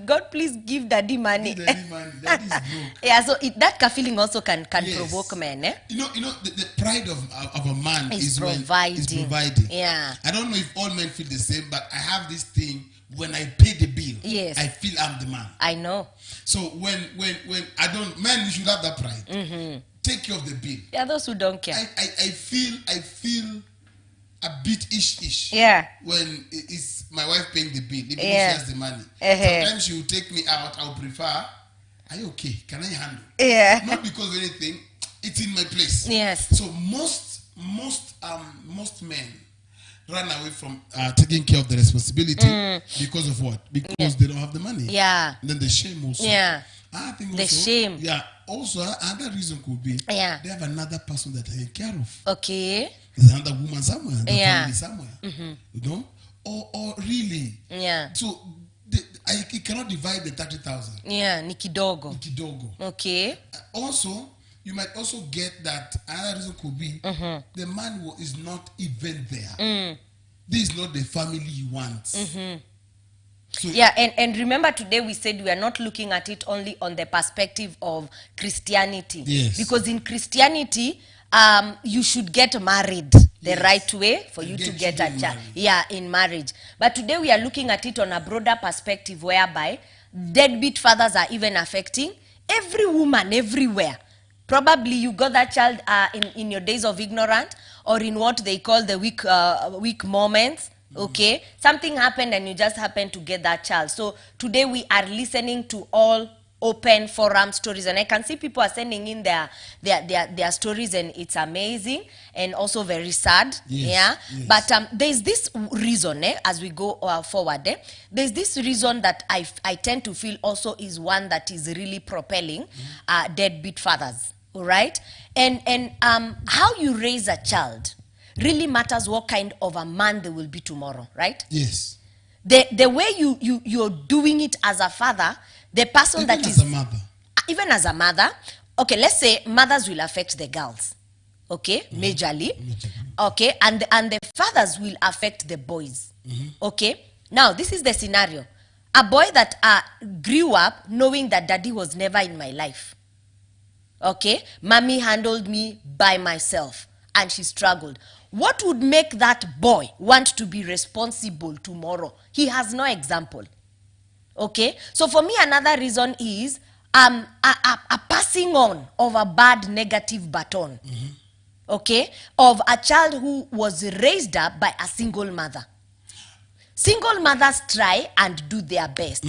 God, please give daddy money. Daddy man, daddy is broke. Yeah, so that feeling also can Yes. provoke men. Eh? You know the pride of a man Is is when providing. is providing. Yeah. I don't know if all men feel the same, but I have this thing when I pay the bill. Yes. I feel I'm the man. I know. So when I don't, men, you should have that pride. Mm-hmm. Take care of the bill. There are those who don't care. I feel a bit ish. Yeah. When it's my wife paying the bill, even if Yeah. she has the money. Uh-huh. Sometimes she will take me out. I will prefer, are you okay? Can I handle? Yeah. Not because of anything. It's in my place. Yes. So most men run away from taking care of the responsibility because of what? Because they don't have the money. Yeah. And then the shame also. Yeah. I think The also, shame. Yeah. Also, another reason could be Yeah. they have another person that they take care of. Okay. There's another woman somewhere, another Yeah. family somewhere. You know? Or really. Yeah. So I cannot divide the 30,000. Yeah, ni kidogo. Kidogo. Okay. Also, you might also get that another reason could be the man is not even there. This is not the family he wants. So, Yeah, and remember today we said we are not looking at it only on the perspective of Christianity. Yes. Because in Christianity, you should get married the Yes. right way for And you to get get a children child. married. Yeah, in marriage. But today we are looking at it on a broader perspective whereby deadbeat fathers are even affecting every woman everywhere. Probably you got that child in your days of ignorance or in what they call the weak moments. Okay, something happened and you just happened to get that child. So today we are listening to all open forum stories, and I can see people are sending in their stories, and it's amazing and also very sad. Yes, Yeah, yes. but there's this reason as we go forward. There's this reason that I tend to feel also is one that is really propelling deadbeat fathers. All right, and how you raise a child really matters what kind of a man they will be tomorrow, right? yes. The way you're doing it as a father, the person Even that as is a mother. even as a mother, okay, let's say mothers will affect the girls, okay, majorly, okay, and the fathers will affect the boys, okay. Now this is the scenario: a boy that grew up knowing that daddy was never in my life, okay, mommy handled me by myself and she struggled. What would make that boy want to be responsible tomorrow? He has no example. Okay, so for me another reason is a passing on of a bad negative baton, okay, of a child who was raised up by a single mother. Single mothers try and do their best,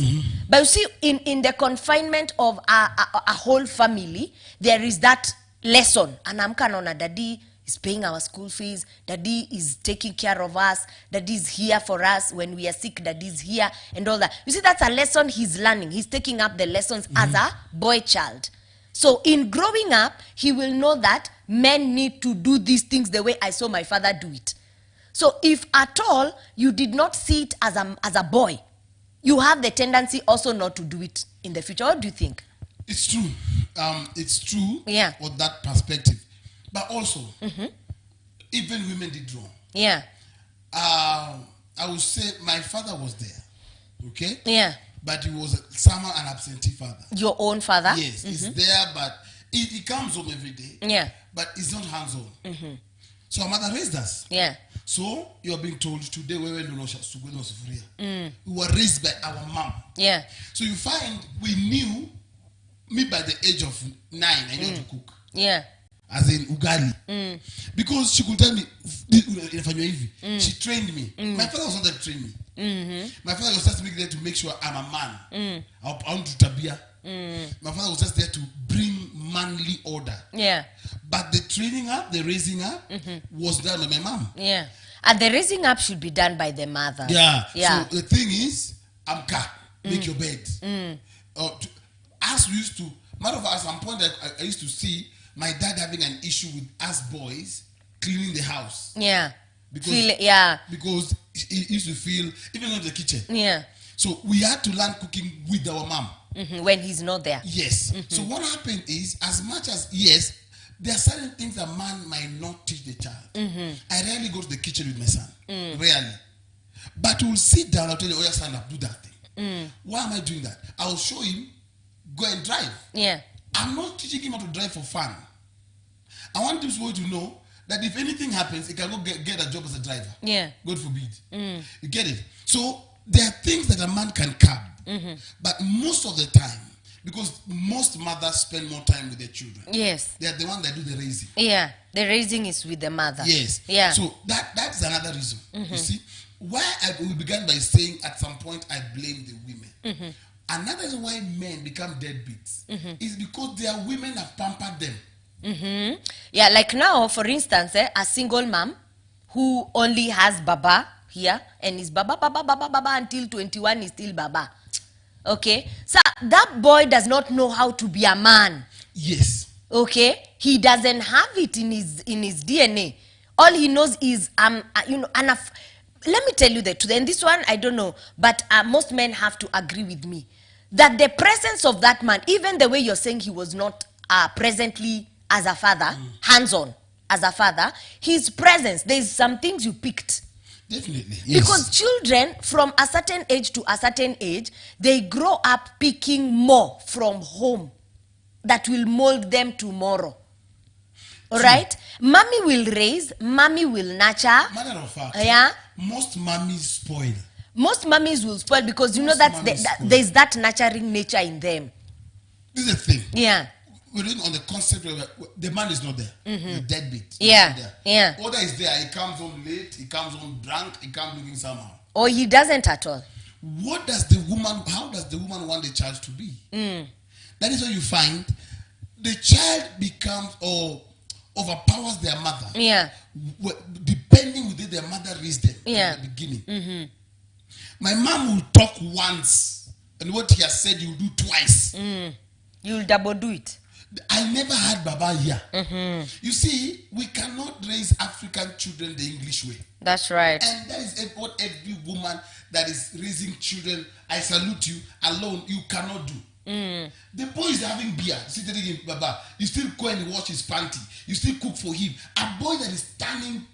but you see, in the confinement of a whole family, there is that lesson. Anamka naona daddy is paying our school fees, daddy is taking care of us, daddy is here for us when we are sick, daddy is here, and all that. You see, that's a lesson he's learning. He's taking up the lessons as a boy child. So in growing up, he will know that men need to do these things the way I saw my father do it. So if at all you did not see it as a boy, you have the tendency also not to do it in the future. What do you think? It's true. It's true. Yeah. With that perspective, but also, even women did wrong. Yeah. I would say my father was there. Okay. Yeah. But he was somehow an absentee father. Your own father? Yes, he's there, but he comes home every day. Yeah. But he's not hands-on. So our mother raised us. Yeah. So you're being told today we were raised by our mom. Yeah. So you find we knew, me by the age of 9, I knew how to cook. Yeah. As in ugali. Because she could tell me, she trained me. My father was not there to train me. My father was just there to make sure I'm a man. I want to tabia. My father was just there to bring manly order. Yeah. But the training up, the raising up was done by my mom. Yeah. And the raising up should be done by the mother. Yeah. Yeah. So the thing is, Amka, make your bed. As we used to, matter of fact, at some point I used to see my dad having an issue with us boys cleaning the house. Yeah. Because, yeah. Because he used to feel, even in the kitchen. Yeah. So we had to learn cooking with our mom. When he's not there. Yes. So what happened is, as much as, yes, there are certain things a man might not teach the child. I rarely go to the kitchen with my son. Rarely. But we'll sit down, I'll tell you, oh, yeah, stand up, do that thing. Why am I doing that? I'll show him, go and drive. Yeah. I'm not teaching him how to drive for fun. I want this boy to know that if anything happens, he can go get a job as a driver. Yeah. God forbid. You get it? So there are things that a man can curb. But most of the time, because most mothers spend more time with their children. Yes. They are the ones that do the raising. Yeah. The raising is with the mother. Yes. Yeah. So that's another reason. You see, why we began by saying at some point I blame the women. Another reason why men become deadbeats is because their women have pampered them. Yeah, like now, for instance, a single mom who only has baba here and is baba until 21 is still baba. Okay, so that boy does not know how to be a man. Yes. Okay, he doesn't have it in his DNA. All he knows is let me tell you the truth, and this one I don't know, but most men have to agree with me that the presence of that man, even the way you're saying he was not presently as a father, hands-on as a father, his presence, there's some things you picked. Definitely. Yes. Because children from a certain age to a certain age, they grow up picking more from home that will mold them tomorrow. All right? Mommy will raise, mommy will nurture. Matter of fact, Yeah. most mummies spoil. Most mummies will spoil because you know Most that mummies spoil. there's that nurturing nature in them. This is the thing. Yeah. We're doing on the concept of the man is not there. The deadbeat. Yeah. There. Yeah. Order is there. He comes home late. He comes home drunk. He comes looking somehow. Or he doesn't at all. What does the woman? How does the woman want the child to be? That is what you find. The child becomes or overpowers their mother. Yeah. Depending on their mother raised them Yeah. from the beginning. My mom will talk once, and what he has said, he will do twice. You'll double do it. I never had Baba here. You see, we cannot raise African children the English way. That's right. And that is what every woman that is raising children, I salute you, alone, you cannot do. The boy is having beer, sitting in Baba. You still go and wash his panty. You still cook for him. A boy that is turning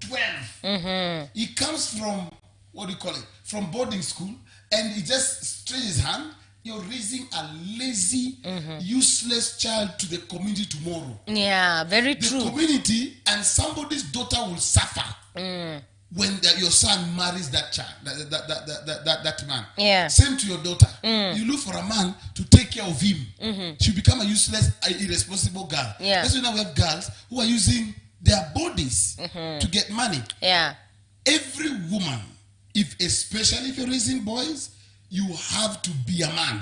12. He comes from, what do you call it? From boarding school, and he just stretches his hand. You're raising a lazy, useless child to the community tomorrow. Yeah, very The true. community and somebody's daughter will suffer when your son marries that child, that man. Yeah. Same to your daughter. You look for a man to take care of him. She'll become a useless, irresponsible girl. Yeah. That's why now we have girls who are using their bodies to get money. Yeah. Every woman, especially if you're raising boys, you have to be a man.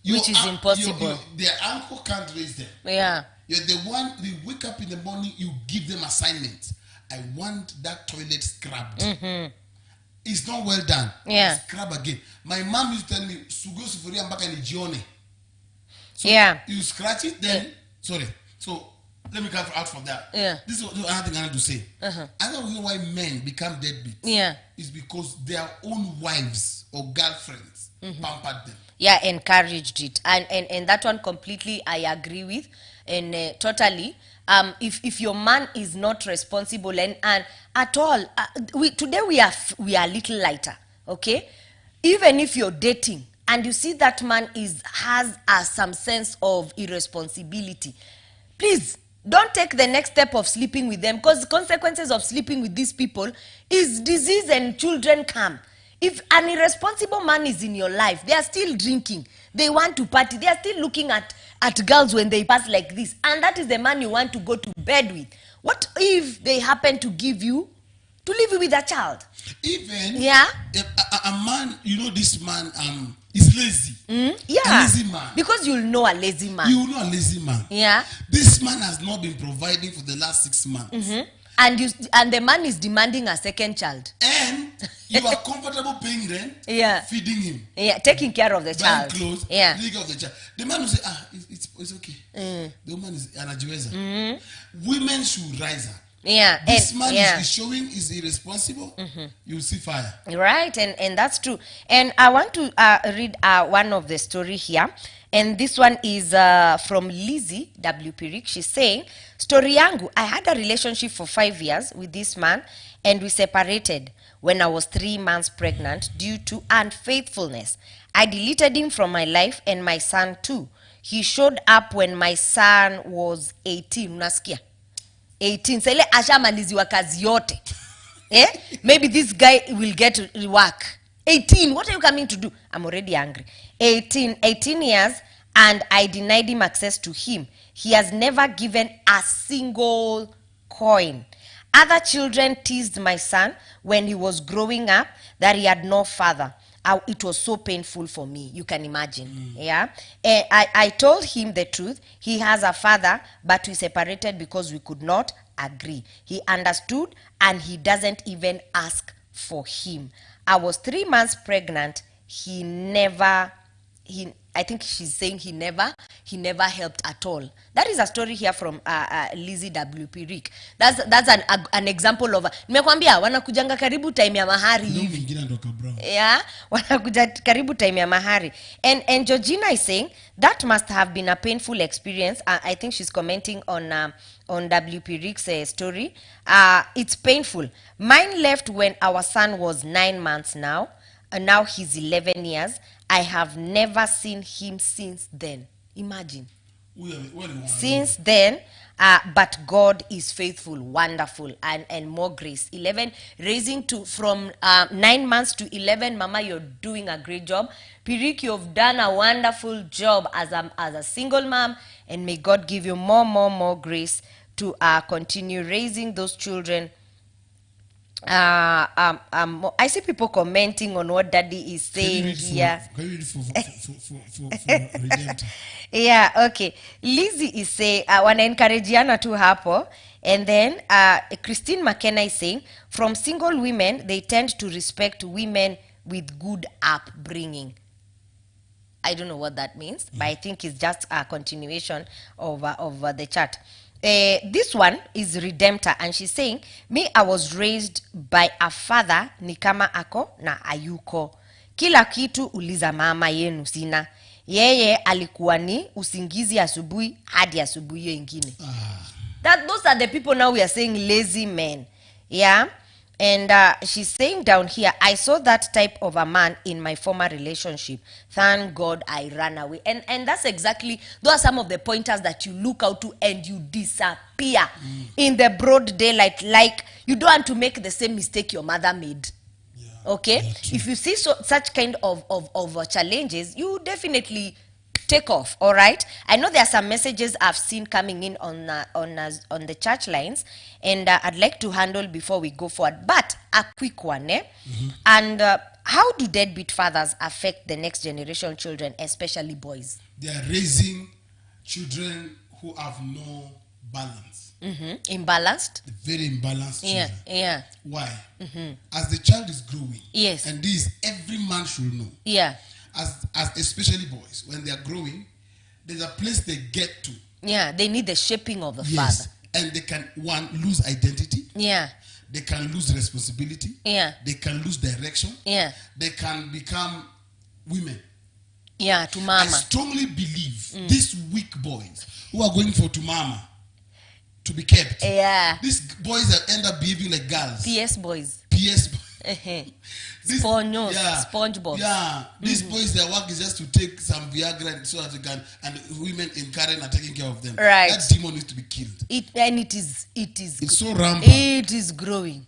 Which is impossible. Their uncle can't raise them. Yeah. You're the one, you wake up in the morning, you give them assignments. I want that toilet scrubbed. It's not well done. Yeah. Scrub again. My mom used to tell me, Sugo sufuria mpaka nijione. So Yeah. you scratch it, then, sorry. So let me come out from that. Yeah. This is another thing I have to say. Another reason why men become deadbeats Yeah. is because their own wives or girlfriends pampered them. Yeah, encouraged it, and that one completely I agree with, and totally. If your man is not responsible and at all, today we are a little lighter, okay? Even if you're dating and you see that man has some sense of irresponsibility, please don't take the next step of sleeping with them, because the consequences of sleeping with these people is disease and children come. If an irresponsible man is in your life, they are still drinking, they want to party, they are still looking at girls when they pass like this, and that is the man you want to go to bed with. What if they happen to give you to live with a child? Even Yeah. a man, this man is lazy. Yeah. A lazy man. Because you'll know a lazy man. You know a lazy man. Yeah. This man has not been providing for the last 6 months. And the man is demanding a second child. And you are comfortable paying rent, Yeah. feeding him, Yeah, taking care of the buying child. clothes, Yeah. taking care of the child. The man will say, it's okay. The woman is anajiweza. Women should rise up. Yeah. This and, man yeah. is showing is irresponsible. You'll see fire. Right, and that's true. And I want to read one of the story here. And this one is from Lizzie W. Pirik. She's saying, story yangu, I had a relationship for 5 years with this man, and we separated when I was 3 months pregnant due to unfaithfulness. I deleted him from my life and my son too. He showed up when my son was 18. Unasikia? 18. Sele ashamaliziwa kazi yote. Maybe this guy will get work. 18. What are you coming to do? I'm already angry. 18 years, and I denied him access to him. He has never given a single coin. Other children teased my son when he was growing up that he had no father. It was so painful for me. You can imagine. Yeah. I told him the truth. He has a father, but we separated because we could not agree. He understood, and he doesn't even ask for him. I was 3 months pregnant. I think she's saying he never helped at all. That is a story here from Lizzie W. Pirik. That's an example of nimekwambia wanakujanga karibu time ya mahari hivi. Yeah, wanakuja karibu time ya mahari. And Georgina is saying that must have been a painful experience. I think she's commenting on W. Pirik's story. It's painful. Mine left when our son was 9 months now. And now he's 11 years. I have never seen him since then. Imagine. Since then, but God is faithful, wonderful, and more grace. 11, raising from 9 months to 11, Mama, you're doing a great job. Pirik, you've done a wonderful job as a single mom, and may God give you more grace to continue raising those children. I see people commenting on what Daddy is saying here. Can you read for Redemptor? Yeah, okay. Lizzie is saying, wana-encourageana tu hapo. And then Christine McKenna is saying, from single women, they tend to respect women with good upbringing. I don't know what that means, but I think it's just a continuation of the chat. This one is Redemptor, and she's saying, me, I was raised by a father ni kama ako na ayuko. Kila kitu uliza mama yenu sina. Yeye alikuwa ni usingizi asubuhi hadi asubuhi hiyo ingine. Those are the people now we are saying lazy men. Yeah. And she's saying down here, I saw that type of a man in my former relationship. Thank God I ran away. And that's exactly, those are some of the pointers that you look out to and you disappear in the broad daylight. Like, you don't want to make the same mistake your mother made. Yeah, okay? If you see such kind of challenges, you definitely take off. All right, I know there are some messages I've seen coming in on the church lines, and I'd like to handle before we go forward, but a quick one. And how do deadbeat fathers affect the next generation children, especially boys? They are raising children who have no balance. Imbalanced. Very imbalanced children. Yeah. Why? As the child is growing, yes, and this every man should know, yeah, as especially boys, when they are growing, there's a place they get to. Yeah, they need the shaping of the yes. father. And they can, one, lose identity. Yeah. they can lose responsibility. Yeah. They can lose direction. Yeah. They can become women. Yeah, to I mama. strongly believe these weak boys who are going for to mama to be kept. Yeah. These boys that end up behaving like girls. PS boys. PS. These- Sponge, SpongeBob. Yeah. These boys, their work is just to take some Viagra and so that they can, and women in Karen are taking care of them. Right. That demon needs to be killed. It is It's so rampant. it is growing.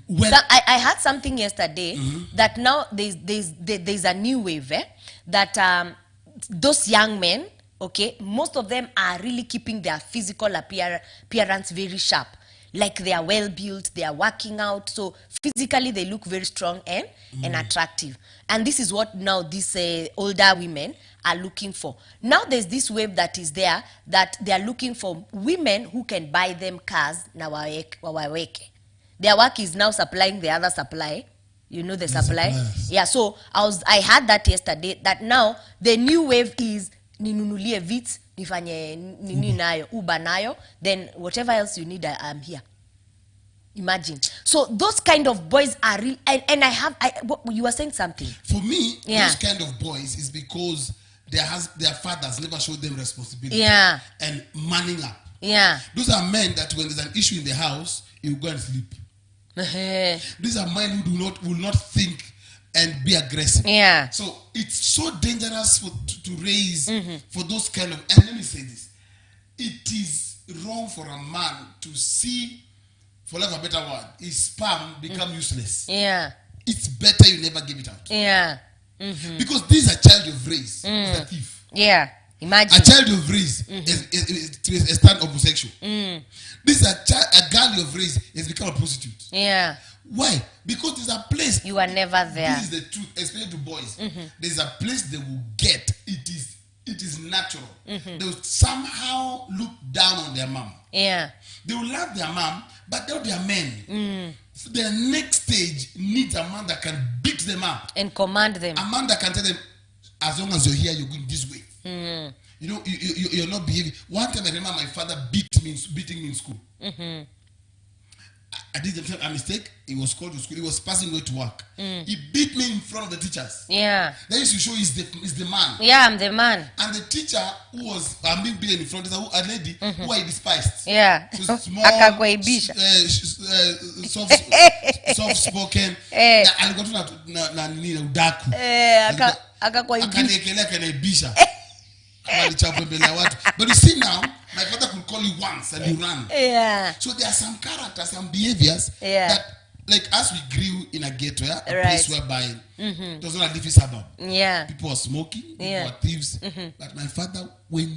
When I heard something yesterday that now there's a new wave that those young men, okay, most of them are really keeping their physical appearance very sharp. Like they are well built, they are working out, so physically they look very strong and attractive. And this is what now these older women are looking for. Now there's this wave that is there that they are looking for women who can buy them cars na waweke. Their work is now supplying the other supply. You know the supply? suppliers. Yeah, so I heard that yesterday that now the new wave is ninunulie vits, nifanye nini nayo, Uber nayo, then whatever else you need, I'm here. Imagine. So those kind of boys are real, and you were saying something. for me, Yeah. those kind of boys is because their fathers never showed them responsibility. Yeah. And manning up. Yeah. Those are men that when there's an issue in the house, you go and sleep. These are men who will not think and be aggressive. Yeah. So it's so dangerous to raise for those kind of. And let me say this: it is wrong for a man to see, for lack of a better word, his sperm become useless. Yeah. It's better you never give it out, Yeah. because this is a child you've raised, is a thief. Yeah. Imagine. A child you've raised is a stand homosexual. This is a girl you've raised has become a prostitute. Yeah. Why? Because there's a place. You are never there. This is the truth, especially to boys. There's a place they will get. It is natural. They will somehow look down on their mom. Yeah. They will love their mom, but they're their men. So their next stage needs a man that can beat them up. And command them. A man that can tell them, as long as you're here, you're going this way. You know, you're not behaving. One time I remember my father beating me in school. I did a mistake. He was called to school. He was passing way to work. He beat me in front of the teachers. Yeah. That used to show he's the man. Yeah, I'm the man. And the teacher who was being beaten in front is a lady who I despised. Yeah. She was small, Akakuaibisha. soft spoken. Alikuwa na nini udaku. Akakuaibisha. Akaniekelea kanaibisha. Walichapa mbele ya watu. But you see now, my father could call you once and you run. Yeah. So there are some characters, some behaviors that, like as we grew in a ghetto, a place whereby it was not a leafy suburb. Yeah. People were smoking, people Yeah. were thieves. But my father, when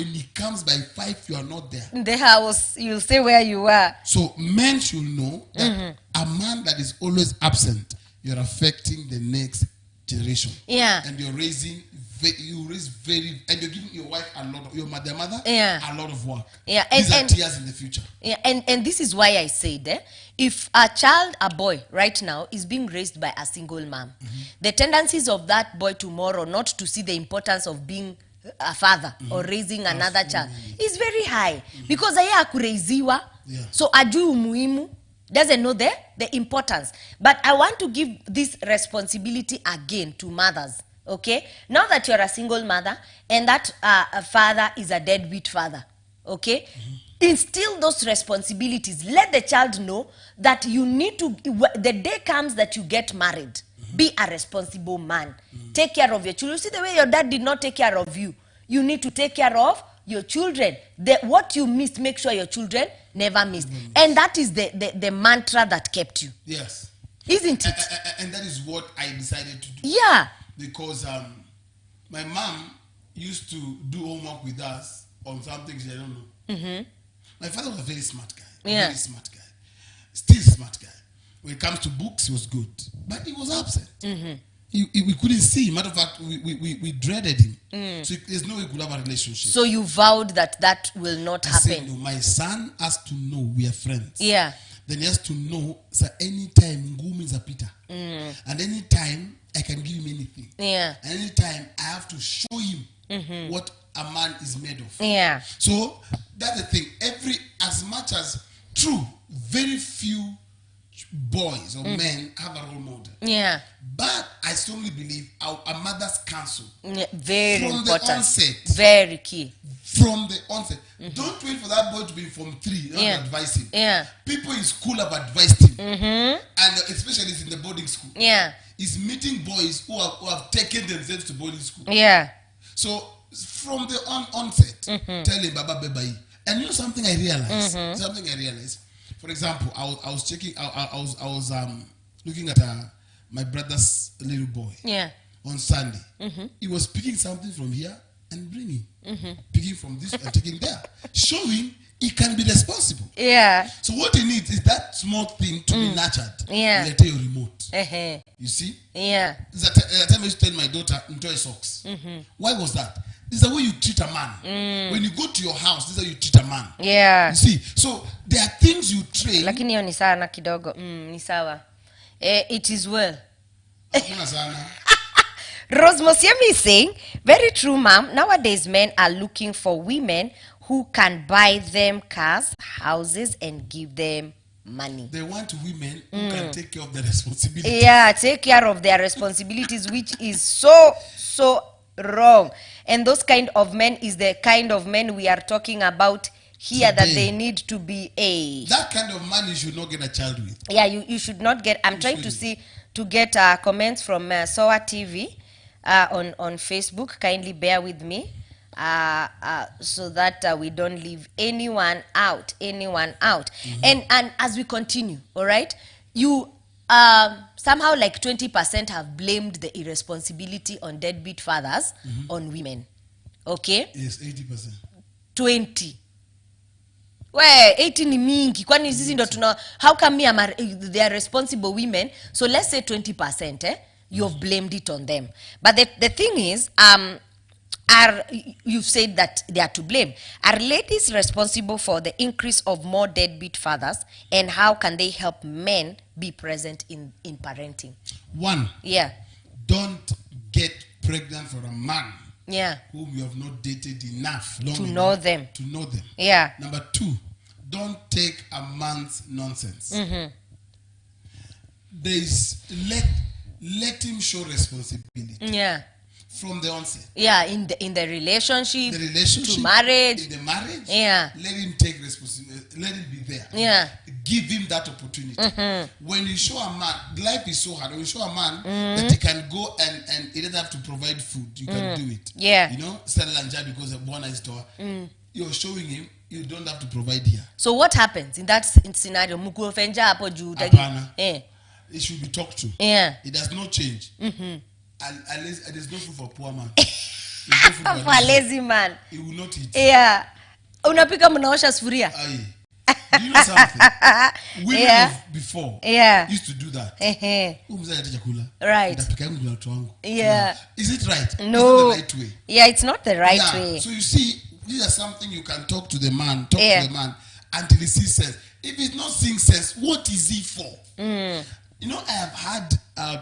he comes by 5, you are not there. In the house, you'll say where you are. So men should know that a man that is always absent, you're affecting the next generation. Yeah. And you're raising, and you're giving your wife a lot of, your mother, Yeah. a lot of work. Yeah. These are And- tears in the future. Yeah, and this is why I said, if a boy right now is being raised by a single mom, the tendencies of that boy tomorrow not to see the importance of being a father or raising another child is very high, because aye akureiziwa, Yeah. so ajui umuhimu, doesn't know the importance. But I want to give this responsibility again to mothers. Okay, now that you're a single mother and that a father is a deadbeat father, okay, instill those responsibilities. Let the child know that you need to, the day comes that you get married, be a responsible man. Take care of your children. See the way your dad did not take care of you. You need to take care of your children. What you missed, make sure your children never missed. And that is the mantra that kept you. Yes. Isn't it? And that is what I decided to do. Yeah. Because my mom used to do homework with us on some things I don't know. My father was a very smart guy. Yeah. Very smart guy. Still smart guy. When it comes to books, he was good. But he was absent. We couldn't see him. Matter of fact, we dreaded him. So there's no way we could have a relationship. So you vowed that will not I happen. said, no, my son has to know we are friends. Yeah. Then he has to know, so anytime ngumi is a Peter. And anytime I can give him anything. Yeah. And anytime I have to show him what a man is made of. Yeah. So that's the thing. As much as true, very few boys or men have a role model. Yeah. But I strongly believe a mother's counsel Yeah, very from important. the onset. Very key. From the onset. Don't wait for that boy to be from 3. You don't Yeah. advise him. Yeah. People in school have advised him. And especially in the boarding school. Yeah. He's meeting boys who have taken themselves to boarding school. Yeah. So from the onset, tell him Baba Bebai. And you know something I realized? Something I realized. For example, I was checking. I was looking at my brother's little boy. Yeah. On Sunday. He was picking something from here and bringing, picking from this and taking there, showing he can be responsible. Yeah. So what he needs is that small thing to be nurtured. Yeah. Let your remote. Uh-huh. You see? Yeah. There's a time I used to tell my daughter, enjoy socks. Why was that? This is the way you treat a man. When you go to your house, this is how you treat a man. Yeah. You see? So there are things you train. Lakini hiyo ni sana kidogo. Ni sawa. It is well. Hakuna sana. Rose Mosiemi is saying, very true, ma'am. Nowadays, men are looking for women who can buy them cars, houses, and give them money. They want women who can take care of the responsibility. Yeah, take care of their responsibilities, which is so wrong. And those kind of men is the kind of men we are talking about here, that they need to be a. That kind of man you should not get a child with. Yeah, you should not get. I'm trying to get comments from Soa TV on Facebook. Kindly bear with me so that we don't leave anyone out. And as we continue, all right, you somehow like 20% have blamed the irresponsibility on deadbeat fathers on women. Okay? Yes, 80%. 20. We 80 ni mingi, kwani sisi ndo tuna, how come they are responsible women? So let's say 20%, you've blamed it on them. But the thing is, you've said that they are to blame. Are ladies responsible for the increase of more deadbeat fathers, and how can they help men be present in parenting? 1. Yeah. Don't get pregnant for a man Yeah. whom you have not dated enough long To enough know them. to know them. Yeah. Number 2, don't take a man's nonsense. There is let him show responsibility Yeah. from the onset. Yeah, in the relationship, The relationship, to marriage. in the marriage, Yeah. let him take responsibility. Let him be there. Yeah. Give him that opportunity. When you show a man, life is so hard. When you show a man that he can go and he doesn't have to provide food, you can do it. Yeah. You know, sell lanja because a born is store. You're showing him you don't have to provide here. So what happens in that scenario? Mkuofenja hapo juu Hapana. It should be talked to. Yeah. It does not change. Unless there's no food for poor man. There's no food For a lazy man. He will not eat. Yeah. Unapika mnaosha sufuria. Aye. Do you know something? Women of before used to do that. Right. Yeah. Is it right? No. Is it the right way? Yeah, it's not the right way. So you see, these are something you can talk to the man, to the man until he sees sense. If he's not seeing sense, what is he for? You know, I have had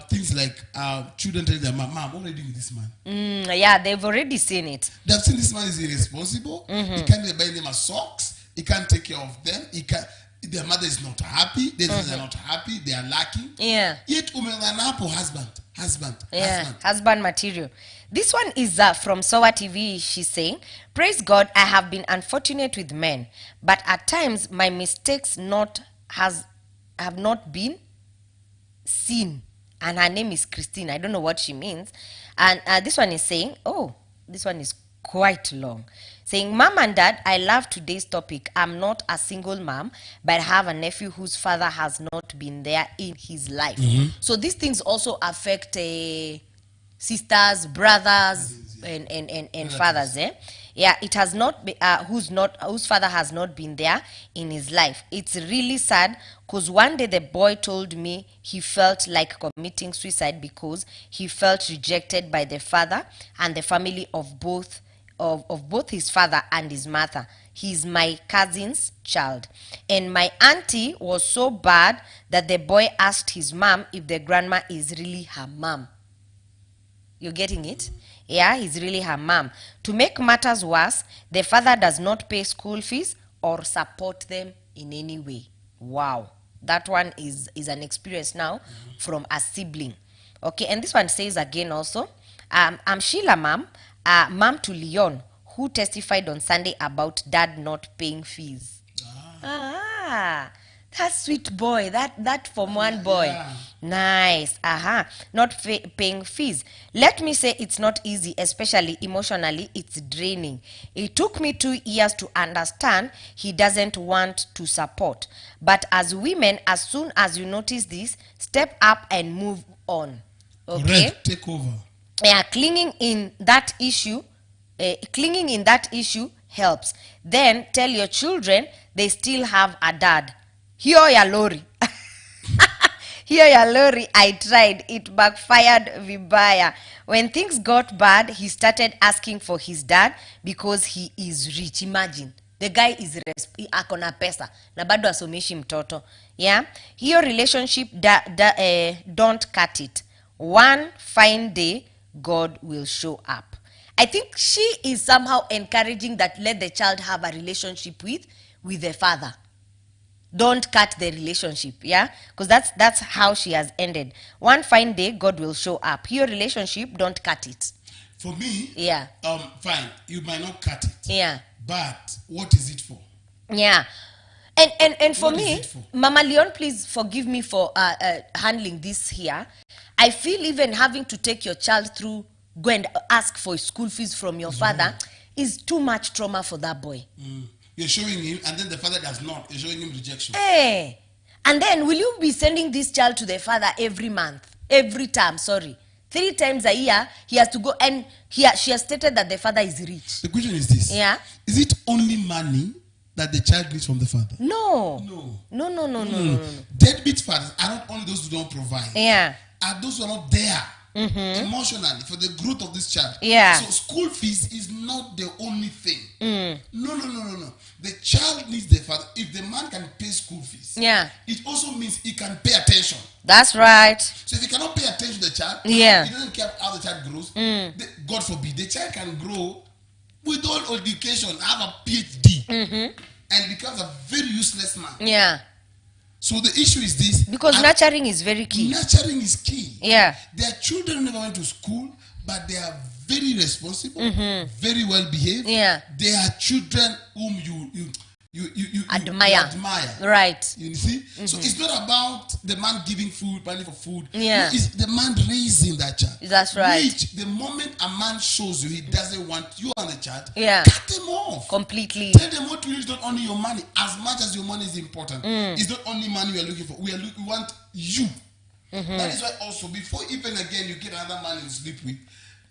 things like children telling their mom, what are you doing with this man? Yeah, they've already seen it. They've seen this man is irresponsible. He can't even buy them a socks. He can't take care of them. Their mother is not happy. Their sisters are not happy. They are lacking. Yeah. Yet husband. Husband material. This one is from Sowa TV. She's saying, praise God, I have been unfortunate with men, but at times my mistakes have not been seen. And her name is Christine. I don't know what she means. And this one is saying, this one is quite long. Saying, Mom and Dad, I love today's topic. I'm not a single mom, but I have a nephew whose father has not been there in his life. So these things also affect sisters, brothers, and fathers. Yeah, it has not been, whose father has not been there in his life. It's really sad, because one day the boy told me he felt like committing suicide because he felt rejected by the father and the family of both his father and his mother. He's my cousin's child. And my auntie was so bad that the boy asked his mom if the grandma is really her mom. You're getting it? Yeah, he's really her mom. To make matters worse, the father does not pay school fees or support them in any way. Wow. That one is an experience now from a sibling. Okay, and this one says again also, I'm Sheila, mom to Leon, who testified on Sunday about dad not paying fees. That sweet boy, that Form 1 boy. Yeah. Nice. Not paying fees. Let me say it's not easy, especially emotionally. It's draining. It took me 2 years to understand he doesn't want to support. But as women, as soon as you notice this, step up and move on. Okay? Correct. Take over. Yeah, clinging in that issue helps. Then tell your children they still have a dad. Hiyo ya lori. Hiyo ya lori, I tried. It backfired vibaya. When things got bad, he started asking for his dad because he is rich. Imagine. The guy is akona pesa na bado asomeshi mtoto. Yeah? Hiyo relationship don't cut it. One fine day, God will show up. I think she is somehow encouraging that let the child have a relationship with the father. Don't cut the relationship, yeah? Because that's how she has ended. One fine day, God will show up. Your relationship, don't cut it. For me, Yeah. Fine, you might not cut it. Yeah. But what is it for? Yeah. And for What is me, it for? Mama Leon, please forgive me for handling this here. I feel even having to take your child through, go and ask for school fees from your father is too much trauma for that boy. You're showing him, and then the father does not. You're showing him rejection. Hey. And then will you be sending this child to the father every month? Every time, sorry. 3 times a year, he has to go, and she has stated that the father is rich. The question is this. Yeah. Is it only money that the child needs from the father? No. No. Deadbeat fathers are not only those who don't provide. Yeah. Are those who are not there emotionally for the growth of this child. Yeah. So school fees is not the only thing. No. The child needs the father. If the man can pay school fees, Yeah. it also means he can pay attention. That's right. So if he cannot pay attention to the child, Yeah. he doesn't care how the child grows. God forbid, the child can grow with all education, have a PhD, and becomes a very useless man. Yeah. So the issue is this. Because and nurturing is very key. nurturing is key. Yeah. Their children never went to school, but they are very responsible, very well behaved. Yeah. They are children whom you Admire. Right. You see? So it's not about the man giving food, money for food. Yeah. It's the man raising that child. That's right. Which, the moment a man shows you he doesn't want you and the child, Yeah. cut him off. Completely. Tell them what we need is not only your money. As much as your money is important, it's not only money we are looking for. We want you. That is why also, before even again you get another man you sleep with,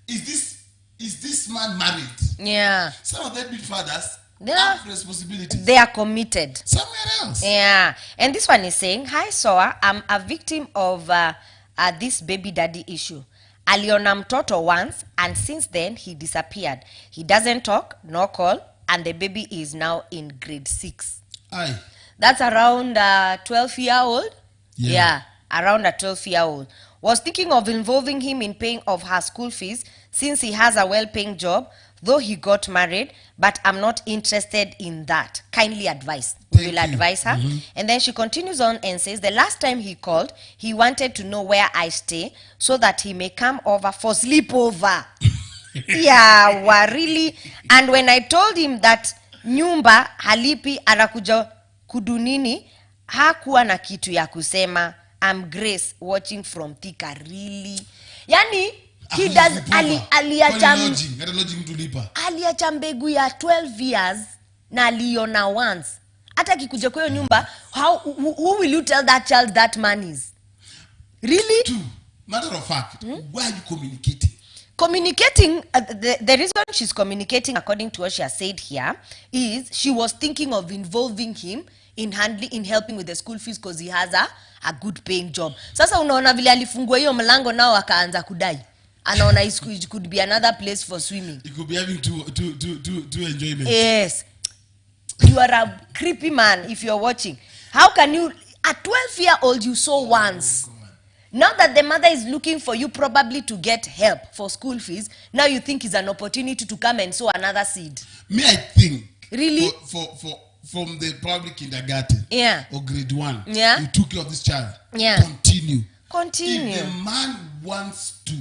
is this man married? Yeah. Some of them big fathers Yeah. have responsibilities. They are committed. Somewhere else. Yeah. And this one is saying, hi, Soa, I'm a victim of this baby daddy issue. Aliona mtoto once, and since then he disappeared. He doesn't talk, no call, and the baby is now in grade 6. Aye. That's around 12-year-old. Yeah. Around a 12-year-old. Was thinking of involving him in paying of her school fees since he has a well-paying job, though he got married, but I'm not interested in that. Kindly advise. We Thank will you. advise her. And then she continues on and says, the last time he called, he wanted to know where I stay so that he may come over for sleepover. Yeah, really. And when I told him that nyumba halipi anakuja kudunini, hakuwa na kitu ya kusema. I'm Grace watching from Thika. Really? Yani, he does aliacha mbegu ya 12 years na aliona once. Hata kikuja kwa hiyo nyumba, who will you tell that child that man is? Really? Two, matter of fact, why are you communicating? Communicating, the reason she's communicating according to what she has said here is she was thinking of involving him in helping with the school fees because he has a good paying job. Sasa unaona vile alifungua hiyo mlango nao akaanza kudai. Anaona it could be another place for swimming. You could be having two enjoyment. Yes. You are a creepy man if you're watching. How can you, a 12-year-old you saw once. Now that the mother is looking for you probably to get help for school fees, now you think it's an opportunity to come and sow another seed. Me, I think Really? from the public kindergarten Yeah. or grade 1. Yeah. You took care of this child. Yeah. Continue. Continue. If the man wants to,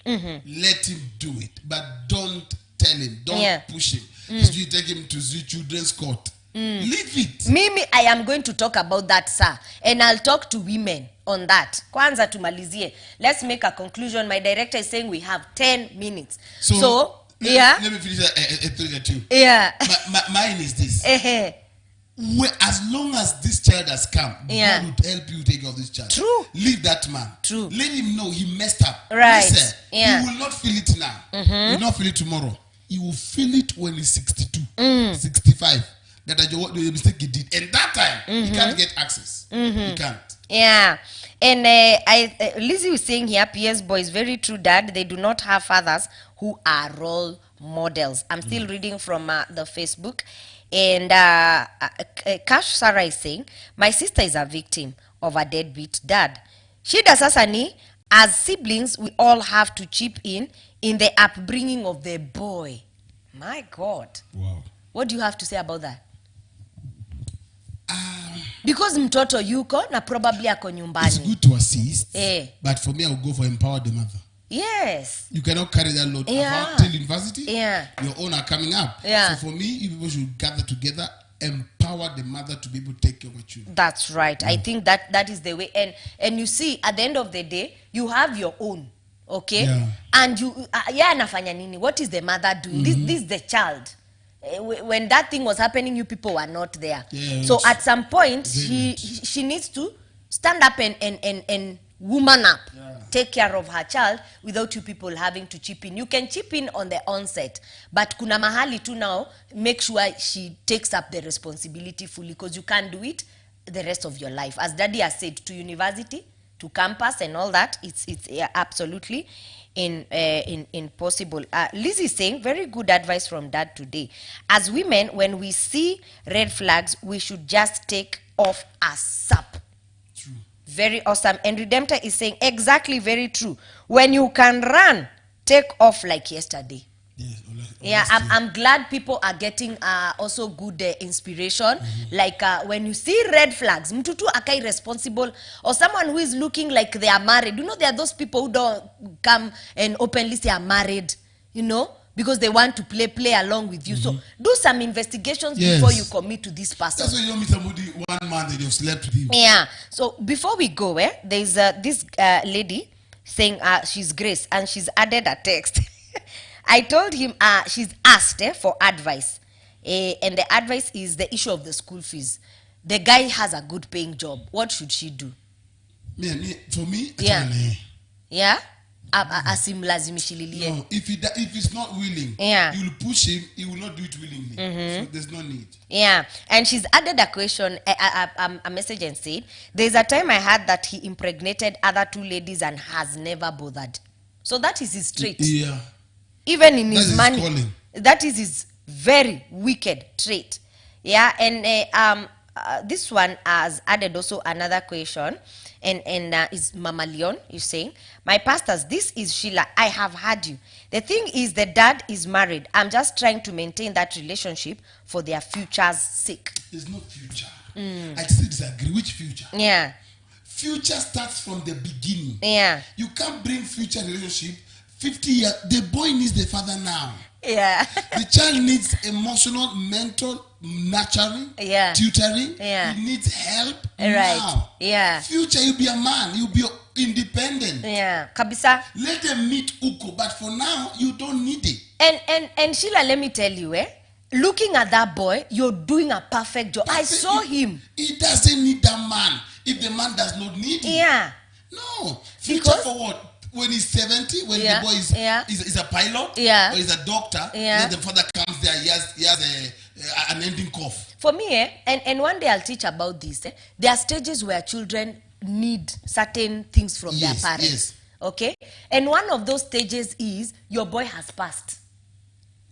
let him do it. But don't tell him. Don't Yeah. push him. If you take him to the children's court, leave it. Mimi, I am going to talk about that, sir, and I'll talk to women on that. Kwanza tumalizie. Let's make a conclusion. My director is saying we have 10 minutes. So yeah. Let me finish that too. Yeah. Mine is this. Eh. As long as this child has come, Yeah. God will help you take care of this child. True. Leave that man. True. Let him know he messed up. Right. Listen, Yeah. he will not feel it now. He will not feel it tomorrow. He will feel it when he's 62, 65. That is what the mistake he did. And that time, he can't get access. He can't. Yeah. And Lizzie was saying here, PS boys, very true, Dad. They do not have fathers who are role models. I'm still reading from the Facebook. And Cash Sarah is saying, my sister is a victim of a deadbeat dad. Shida sasa ni, as siblings, we all have to chip in the upbringing of the boy. My God. Wow. What do you have to say about that? Because mtoto yuko na probably ako It's nyumbani. good to assist. Eh. But for me, I will go for empower the mother. Yes. You cannot carry that load Yeah. about till university. Yeah. Your own are coming up. Yeah. So for me, you people should gather together, empower the mother to be able to take care of her children. That's right. I think that is the way. And you see, at the end of the day, you have your own. Okay? Yeah. And you anafanya nini? What is the mother doing? This is the child. When that thing was happening, you people were not there. Yeah, So at some point, very she needs to stand up and woman up. Yeah. Take care of her child without you people having to chip in. You can chip in on the onset, but kuna mahali tu now, make sure she takes up the responsibility fully, because you can't do it the rest of your life. As Daddy has said, to university, to campus and all that, it's absolutely impossible. Lizzie is saying, very good advice from Dad today. As women, when we see red flags, we should just take off ASAP. True. Very awesome. And Redemptor is saying, exactly, very true. When you can run, take off like yesterday. Yes. Yeah, I'm glad people are getting also good inspiration. Like when you see red flags, mtu tu akai responsible, or someone who is looking like they are married. You know, there are those people who don't come and openly say are married, you know, because they want to play along with you. So do some investigations before you commit to this person. That's why you don't meet somebody 1 month that you've slept with him. Yeah. So before we go, there's this lady saying she's Grace, and she's added a text. I told him she's asked for advice. And the advice is the issue of the school fees. The guy has a good paying job. What should she do? For me, Yeah. Yeah? Asimlazimishililie. no, if he's not willing, Yeah. you will push him, he will not do it willingly. So there's no need. Yeah, and she's added a question, a message, and said, there's a time I heard that he impregnated other 2 ladies and has never bothered. So that is his trait. Yeah. Even in That his is money. calling. That is his very wicked trait. Yeah, and this one has added also another question, and is Mama Leon is saying, my pastors, this is Sheila, I have heard you. The thing is, the dad is married. I'm just trying to maintain that relationship for their future's sake. There's no future. I still disagree. Which future? Yeah, Future starts from the beginning. yeah, You can't bring future relationship 50 years. The boy needs the father now. yeah. The child needs emotional, mental, nurturing, Yeah. tutoring. Yeah. He needs help Right. now. Yeah. Future, you'll be a man. You'll be independent. Yeah, kabisa. Let them meet Uko, but for now, you don't need it. And Sheila, let me tell you, looking at that boy, you're doing a perfect job. I saw him. He doesn't need that man if the man does not need him. Yeah. No. Future Because- for what? When he's 70, when Yeah, the boy yeah. is a pilot, Yeah. or is a doctor, Yeah. then the father comes there, he has an ending cough. For me, and one day I'll teach about this. There are stages where children need certain things from their Yes, parents. yes. Okay? And one of those stages is your boy has passed.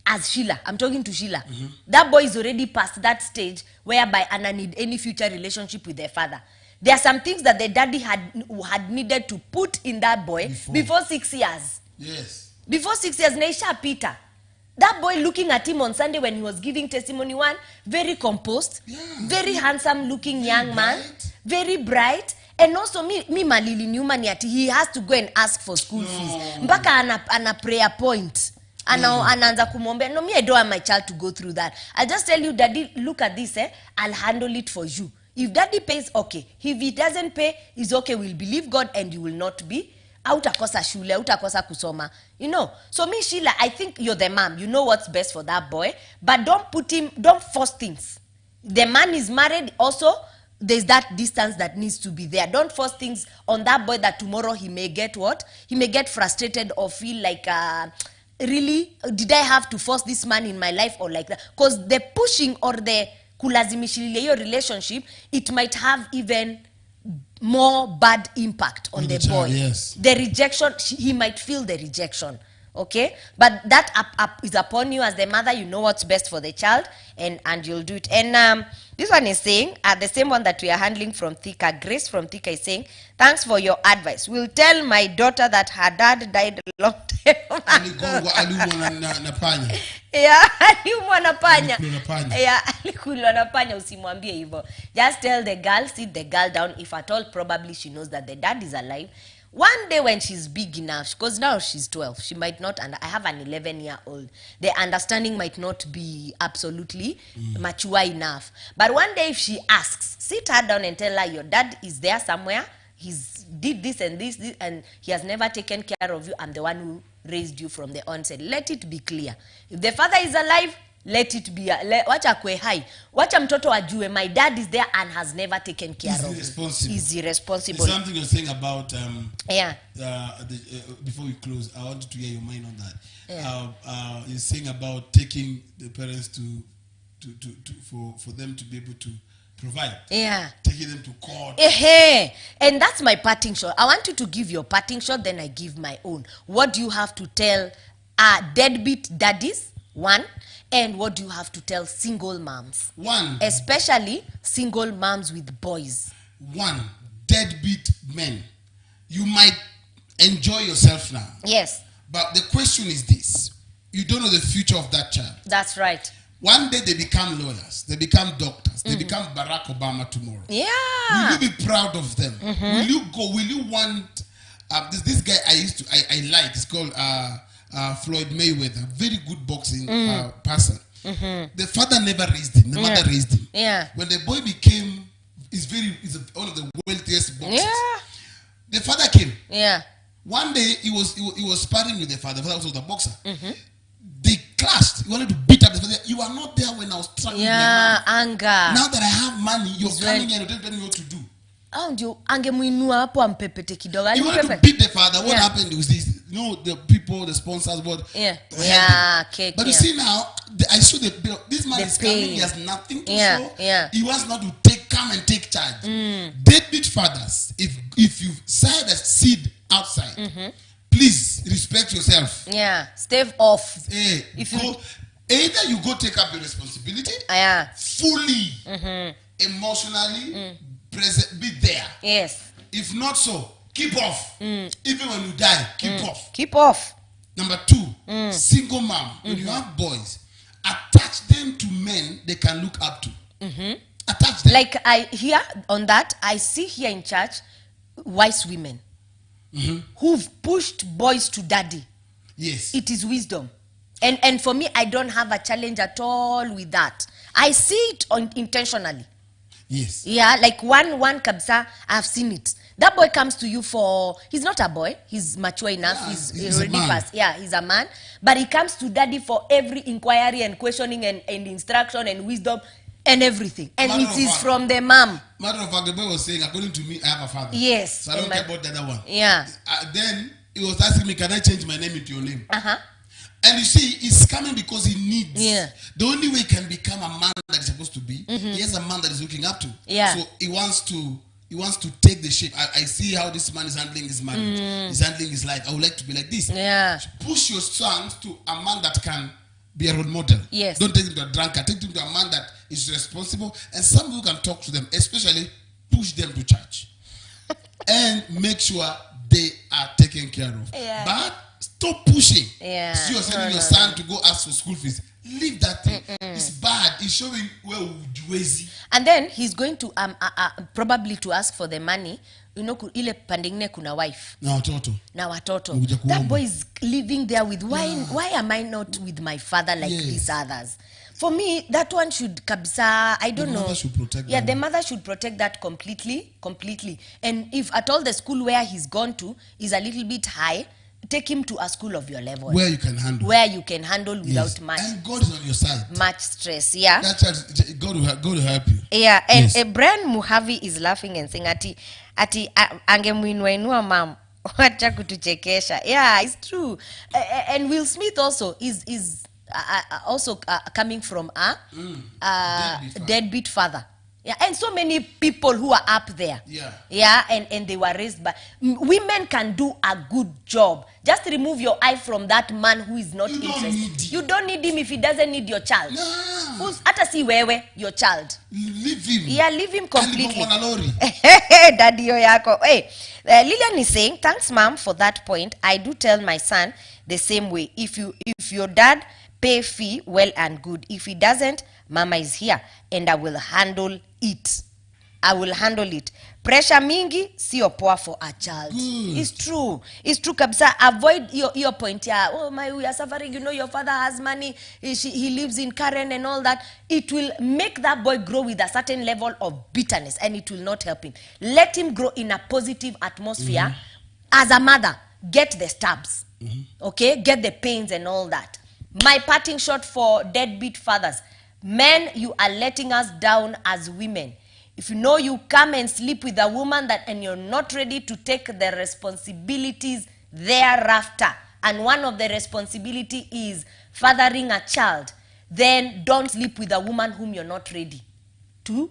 As Sheila, I'm talking to Sheila. That boy is already past that stage whereby Anna need any future relationship with their father. There are some things that the daddy had needed to put in that boy before 6 years. Yes. Before 6 years, Neisha Peter. That boy looking at him on Sunday when he was giving testimony 1, very composed, very handsome looking young man, very bright. And also me malili nyuma ni ati he has to go and ask for school fees. Mpaka ana prayer point. Anaanza kumwambia, no, me I don't want my child to go through that. I'll just tell you, daddy, look at this, I'll handle it for you. If daddy pays, okay. If he doesn't pay, it's okay. We'll believe God and you will not be. Hautakosa shule, hautakosa kusoma. You know. So me, Sheila, I think you're the mom. You know what's best for that boy. But don't force things. The man is married also. There's that distance that needs to be there. Don't force things on that boy that tomorrow he may get what? He may get frustrated or feel like, really, did I have to force this man in my life or like that? Because the pushing or the kulazimishililia your relationship, it might have even more bad impact on the boy. Yes. The rejection, he might feel the rejection. Okay, but that is upon you as the mother. You know what's best for the child, and you'll do it. And this one is saying, the same one that we are handling from Thika, Grace from Thika is saying, thanks for your advice. We'll tell my daughter that her dad died a long time ago. Yeah, aliumwa na panya. Yeah, alikulwa na panya, usimwambie hivyo. Just tell the girl, sit the girl down. If at all, probably she knows that the dad is alive. One day when she's big enough, because now she's 12, she might not, and I have an 11-year-old. The understanding might not be absolutely mature enough. But one day if she asks, sit her down and tell her, your dad is there somewhere, he's did this and this, and he has never taken care of you. I'm the one who raised you from the onset. Let it be clear. If the father is alive, let it be. Wacha kwe hai. Wacha mtoto ajue, my dad is there and has never taken care of you. Is irresponsible. There's something you're saying about yeah. Before we close, I wanted to hear your mind on that. Yeah. You're saying about taking the parents for them to be able to provide. Yeah. Taking them to court. And that's my parting shot. I want you to give your parting shot, then I give my own. What do you have to tell deadbeat daddies? 1. And what do you have to tell single moms? 1. Especially single moms with boys. 1. Deadbeat men. You might enjoy yourself now. Yes. But the question is this. You don't know the future of that child. That's right. One day they become lawyers. They become doctors. They become Barack Obama tomorrow. Yeah. Will you be proud of them? Will you go? Will you want... this guy I like. It's called... Floyd Mayweather, very good boxing person. The father never raised him. The mother raised him. Yeah. When the boy became, he's one of the wealthiest boxers. Yeah. The father came. Yeah. One day he was sparring with the father. The father was the boxer. They clashed. He wanted to beat up the father. You are not there when I was struggling. Yeah, anger. Now that I have money, you're coming here and telling me what to do. Ndio angemuinua hapo ampepete kidogo. You wanted to beat the father. What happened was this? You know, the people, the sponsors, what? Yeah. Okay. But you see now, I saw this man is coming. He has nothing to show. Yeah. He wants not to come and take charge. Deadbeat fathers, if you side a seed outside, please respect yourself. Yeah. Stay off. Either you go take up your responsibility. Fully, emotionally. Present, be there. Yes. If not so, keep off. Even when you die, keep off. Keep off. Number 2, single mom. When you have boys, attach them to men they can look up to. Attach them. Like I hear on that, I see here in church wise women who've pushed boys to daddy. Yes. It is wisdom. And for me, I don't have a challenge at all with that. I see it intentionally. Yes. Yeah, like one kabsa, I've seen it. That boy comes to you he's not a boy, he's mature enough, Yeah, he's a already man. past. Yeah, he's a man. But he comes to daddy for every inquiry and questioning and instruction and wisdom and everything. And Matter it of is fact. from the mom. Matter of fact, the boy was saying, according to me, I have a father. Yes. So I don't care about the other one. Yeah. Then he was asking me, can I change my name into your name? And you see, he's coming because he needs. Yeah. The only way he can become a man that he's supposed to be, he has a man that he's looking up to. Yeah. So he wants to take the shape. I see how this man is handling his marriage. He's handling his life. I would like to be like this. Yeah. So push your sons to a man that can be a role model. Yes. Don't take him to a drunkard. Take him to a man that is responsible. And some who can talk to them, especially push them to church. And make sure they are taken care of. Yeah. But Stop pushing. Yeah. So you're sending your son to go ask for school fees. Leave that thing. It's bad. It's showing where Ujwezi. And then he's going to probably to ask for the money. You know, ile pandingne kuna wife. Na watoto. That boy is living there with why am I not with my father like these others? For me, that one should kabisa, I don't know. The mother should protect Yeah, that. the mother should protect that completely. And if at all the school where he's gone to is a little bit high, take him to a school of your level. Where you can handle. Without much. And God is on your side. Much stress, yeah. That child, God will help you. Yeah, and Brian Muhavi is laughing and saying ati angemuinua mam. Wacha kutuchekesha. Yeah, it's true. And Will Smith also is also coming from a deadbeat father. Yeah, and so many people who are up there. Yeah, and they were raised by women can do a good job. Just remove your eye from that man who is not interested. You don't need him if he doesn't need your child. No. Hata si wewe, your child. Leave him. Yeah, leave him completely. Hey, Daddy yako. Hey, Lillian is saying, thanks mom for that point. I do tell my son the same way. If your dad pay fee, well and good. If he doesn't, mama is here and I will handle it. Pressure mingi sio poa for a child. It's true kabisa. Avoid your point. Yeah, oh my, we are suffering, you know, your father has money, he lives in Karen and all that. It will make that boy grow with a certain level of bitterness and it will not help him. Let him grow in a positive atmosphere. As a mother, get the stabs. Okay, get the pains and all that. My parting shot for deadbeat fathers: men, you are letting us down as women. If you know you come and sleep with a woman and you're not ready to take the responsibilities thereafter, and one of the responsibility is fathering a child, then don't sleep with a woman whom you're not ready to,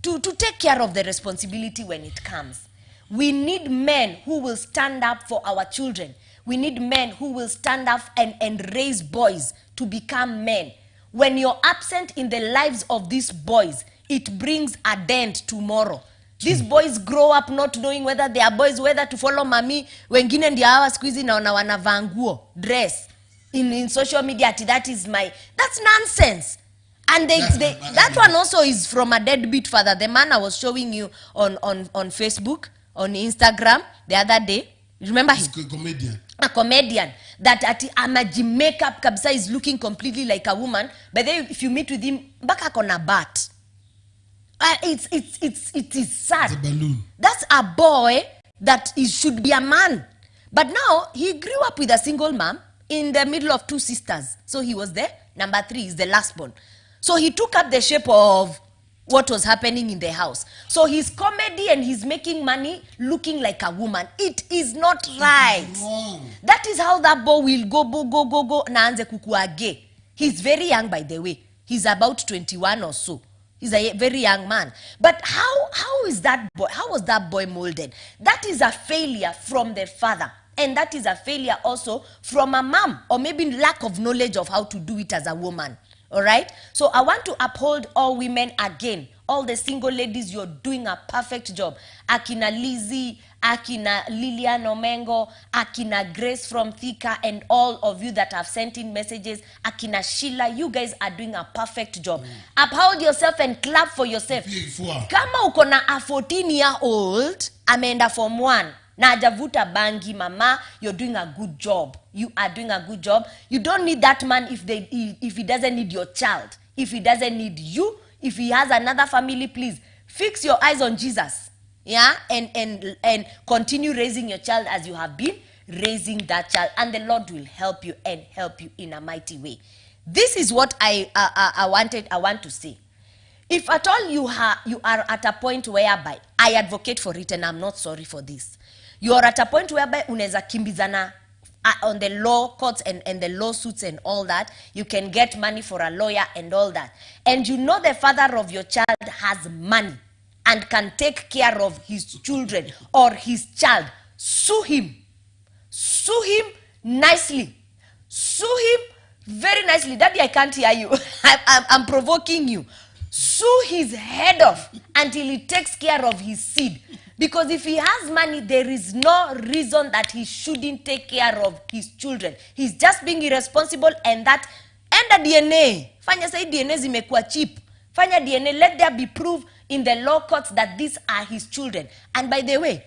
to take care of the responsibility when it comes. We need men who will stand up for our children. We need men who will stand up and raise boys to become men. When you're absent in the lives of these boys, it brings a dent tomorrow. These boys grow up not knowing whether they are boys, whether to follow mommy. Wengine ndio hawa squeezy na wanavaa nguo, dress in social media. That's nonsense. And that one also is from a deadbeat father. The man I was showing you on Facebook, on Instagram the other day. Remember him? A comedian that makeup kabisa is looking completely like a woman, but then if you meet with him, baka kona bat. It is sad. It's a balloon. That's a boy that should be a man, but now he grew up with a single mom in the middle of two sisters. So he was there. Number 3 is the last born. So he took up the shape of what was happening in the house. So his comedy and he's making money looking like a woman. It is not right. That is how that boy will go na anze kukua gay. He's very young, by the way. He's about 21 or so. He's a very young man. But how is that boy? How was that boy molded? That is a failure from the father. And that is a failure also from a mom, or maybe lack of knowledge of how to do it as a woman. All right? So I want to uphold all women again. All the single ladies, you're doing a perfect job. Akina Lizzie, Akina Lilian Omengo, Akina Grace from Thika, and all of you that have sent in messages, Akina Sheila, you guys are doing a perfect job. Uphold yourself and clap for yourself. Kama uko na a 14-year-old, ameenda form 1, na ajavuta bangi, mama, you're doing a good job. You are doing a good job. You don't need that man if he doesn't need your child. If he doesn't need you, if he has another family, please fix your eyes on Jesus. Yeah, and continue raising your child as you have been raising that child, and the Lord will help you and help you in a mighty way. This is what I want to say. If at all you are at a point whereby I advocate for it, and I'm not sorry for this. You are at a point whereby unaweza kimbizana on the law courts and the lawsuits and all that. You can get money for a lawyer and all that. And you know the father of your child has money and can take care of his children or his child. Sue him. Sue him nicely. Sue him very nicely. Daddy, I can't hear you. I'm provoking you. Sue his head off until he takes care of his seed. Because if he has money, there is no reason that he shouldn't take care of his children. He's just being irresponsible, and that, enda DNA. Fanya say DNA zimekuwa cheap. Fanya DNA, let there be proof in the law courts that these are his children. And by the way,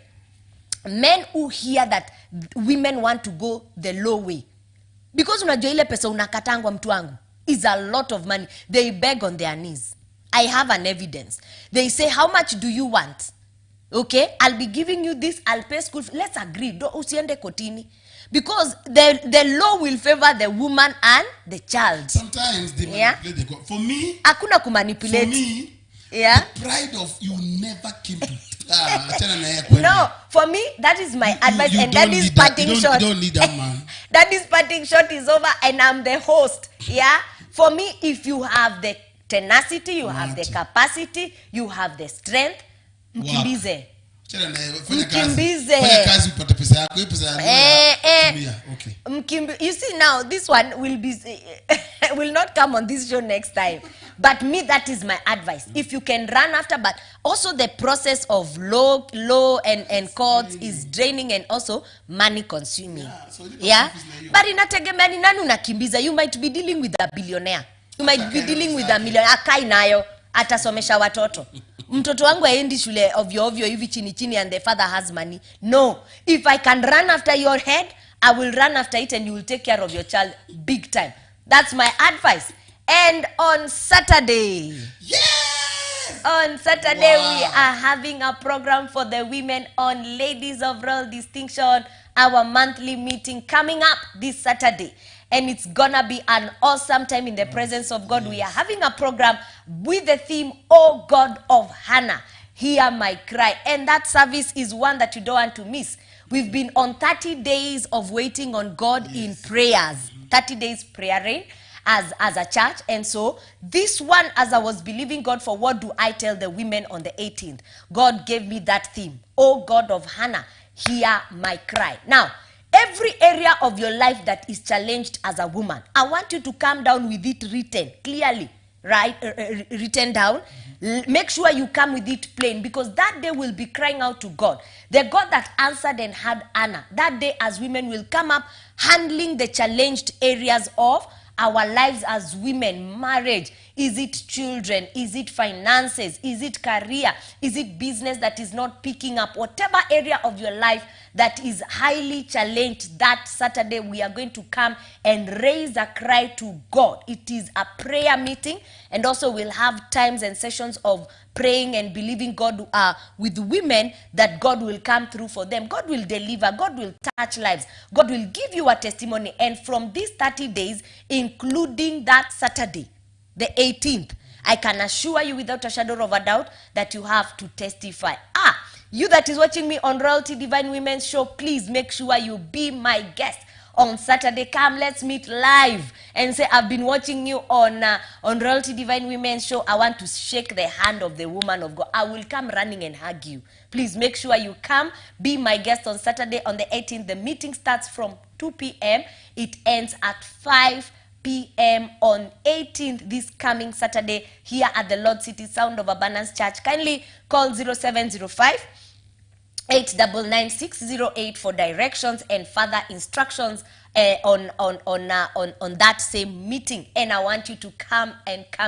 men who hear that women want to go the low way, because unajua ile pesa unakatangwa mtu wangu is a lot of money, they beg on their knees. I have an evidence. They say, how much do you want? Okay, I'll be giving you this, I'll pay school fees. Let's agree. Don't usiende kotini. Because the law will favor the woman and the child. Sometimes they manipulate the God. For me, hakuna kumanipulate. For me, yeah, the pride of you never came to no, for me, that is my advice, and that is parting short. You don't need that man. That is parting short is over, and I'm the host. Yeah, for me, if you have the tenacity, you have the capacity, you have the strength, mkimbize. You see, now this one will not come on this show next time. But me, that is my advice. If you can run after, but also the process of law and courts is draining and also money consuming. Yeah. But inategemea ni nani unakimbiza. You might be dealing with a billionaire. You might be dealing with a millionaire. Akai nayo atasomesha watoto. Mtoto wangu aendi shule ovyo hivi chini and the father has money. No. If I can run after your head, I will run after it, and you will take care of your child big time. That's my advice. And on Saturday, on Saturday, we are having a program for the women on Ladies of Royal Distinction, our monthly meeting coming up this Saturday. And it's gonna be an awesome time in the presence of God. We are having a program with the theme, Oh God of Hannah, hear my cry. And that service is one that you don't want to miss. We've been on 30 days of waiting on God in prayers. 30 days praying as a church. And so this one, as I was believing God for what do I tell the women on the 18th, God gave me that theme. Oh God of Hannah, hear my cry. Now, every area of your life that is challenged as a woman, I want you to come down with it written clearly, right? Written down. Make sure you come with it plain, because that day we'll be crying out to God. The God that answered and heard Anna. That day as women will come up handling the challenged areas of our lives as women. Marriage, is it children, is it finances, is it career, is it business that is not picking up? Whatever area of your life that is highly challenged, that Saturday we are going to come and raise a cry to God. It is a prayer meeting, and also we'll have times and sessions of praying and believing God with women that God will come through for them. God will deliver. God will touch lives. God will give you a testimony. And from these 30 days, including that Saturday, the 18th, I can assure you without a shadow of a doubt that you have to testify. You that is watching me on Royalty Divine Women's Show, please make sure you be my guest on Saturday. Come, let's meet live and say, I've been watching you on Royalty Divine Women's Show. I want to shake the hand of the woman of God. I will come running and hug you. Please make sure you come, be my guest on Saturday on the 18th. The meeting starts from 2 p.m. It ends at 5 p.m. on 18th, this coming Saturday, here at the Lord City Sound of Abundance Church. Kindly call 0705 899-608 for directions and further instructions on that same meeting. And I want you to come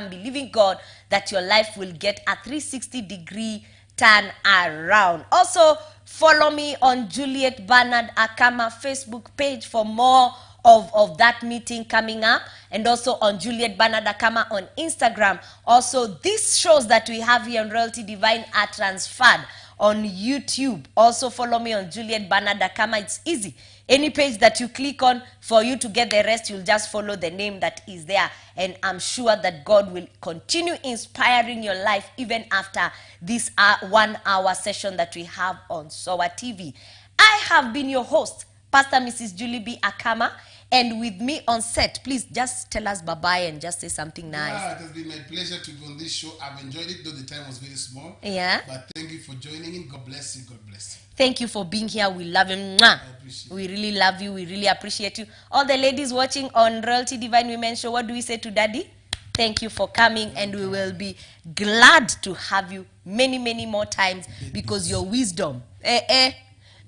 believing God that your life will get a 360-degree turn around. Also, follow me on Juliet Bernard Akama Facebook page for more of that meeting coming up, and also on Juliet Bernard Akama on Instagram. Also, these shows that we have here on Royalty Divine are transferred on YouTube. Also follow me on Juliet Bernard Akama. It's easy. Any page that you click on, for you to get the rest, you'll just follow the name that is there. And I'm sure that God will continue inspiring your life even after this 1 hour session that we have on SOA TV. I have been your host, Pastor Mrs. Julie B. Akama. And with me on set, please just tell us bye-bye and just say something nice. Yeah, it has been my pleasure to be on this show. I've enjoyed it, though the time was very small. Yeah. But thank you for joining in. God bless you. God bless you. Thank you for being here. We love you. Mwah. We really love you. We really appreciate you. All the ladies watching on Royalty Divine Women's Show, what do we say to Daddy? Thank you for coming, and we will be glad to have you many more times, because your wisdom,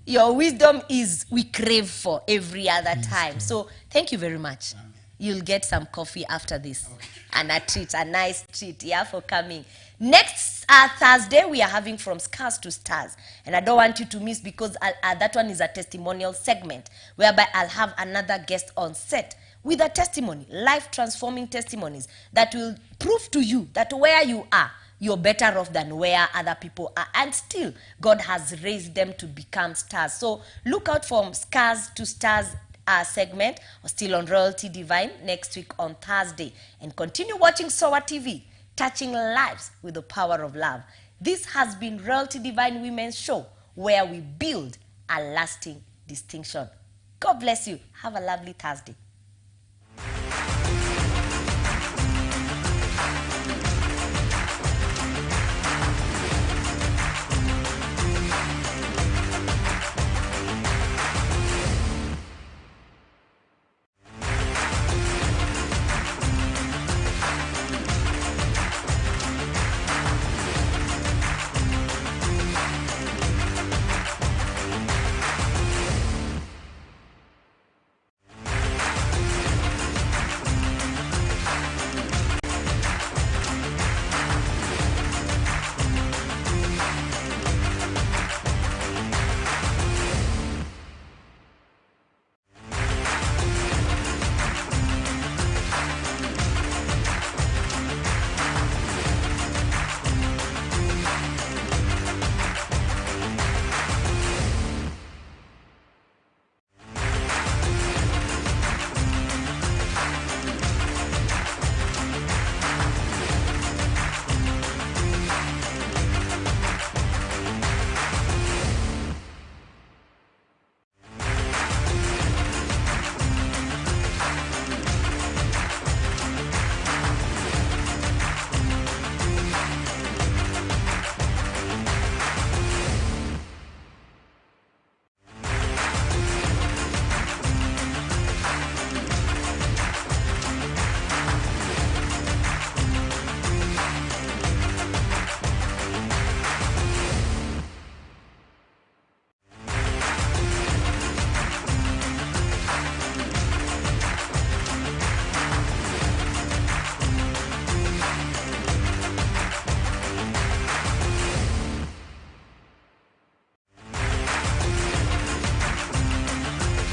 your wisdom is we crave for every other time. So thank you very much. You'll get some coffee after this, and a treat, a nice treat, yeah, for coming. Next Thursday, we are having From Scars to Stars, and I don't want you to miss, because that one is a testimonial segment whereby I'll have another guest on set with a testimony, life-transforming testimonies that will prove to you that where you are, you're better off than where other people are, and still God has raised them to become stars. So look out for Scars to Stars segment, or still on Royalty Divine next week on Thursday, and continue watching SOA TV, touching lives with the power of love. This has been Royalty Divine Women's Show, where we build a lasting distinction. God bless you. Have a lovely Thursday.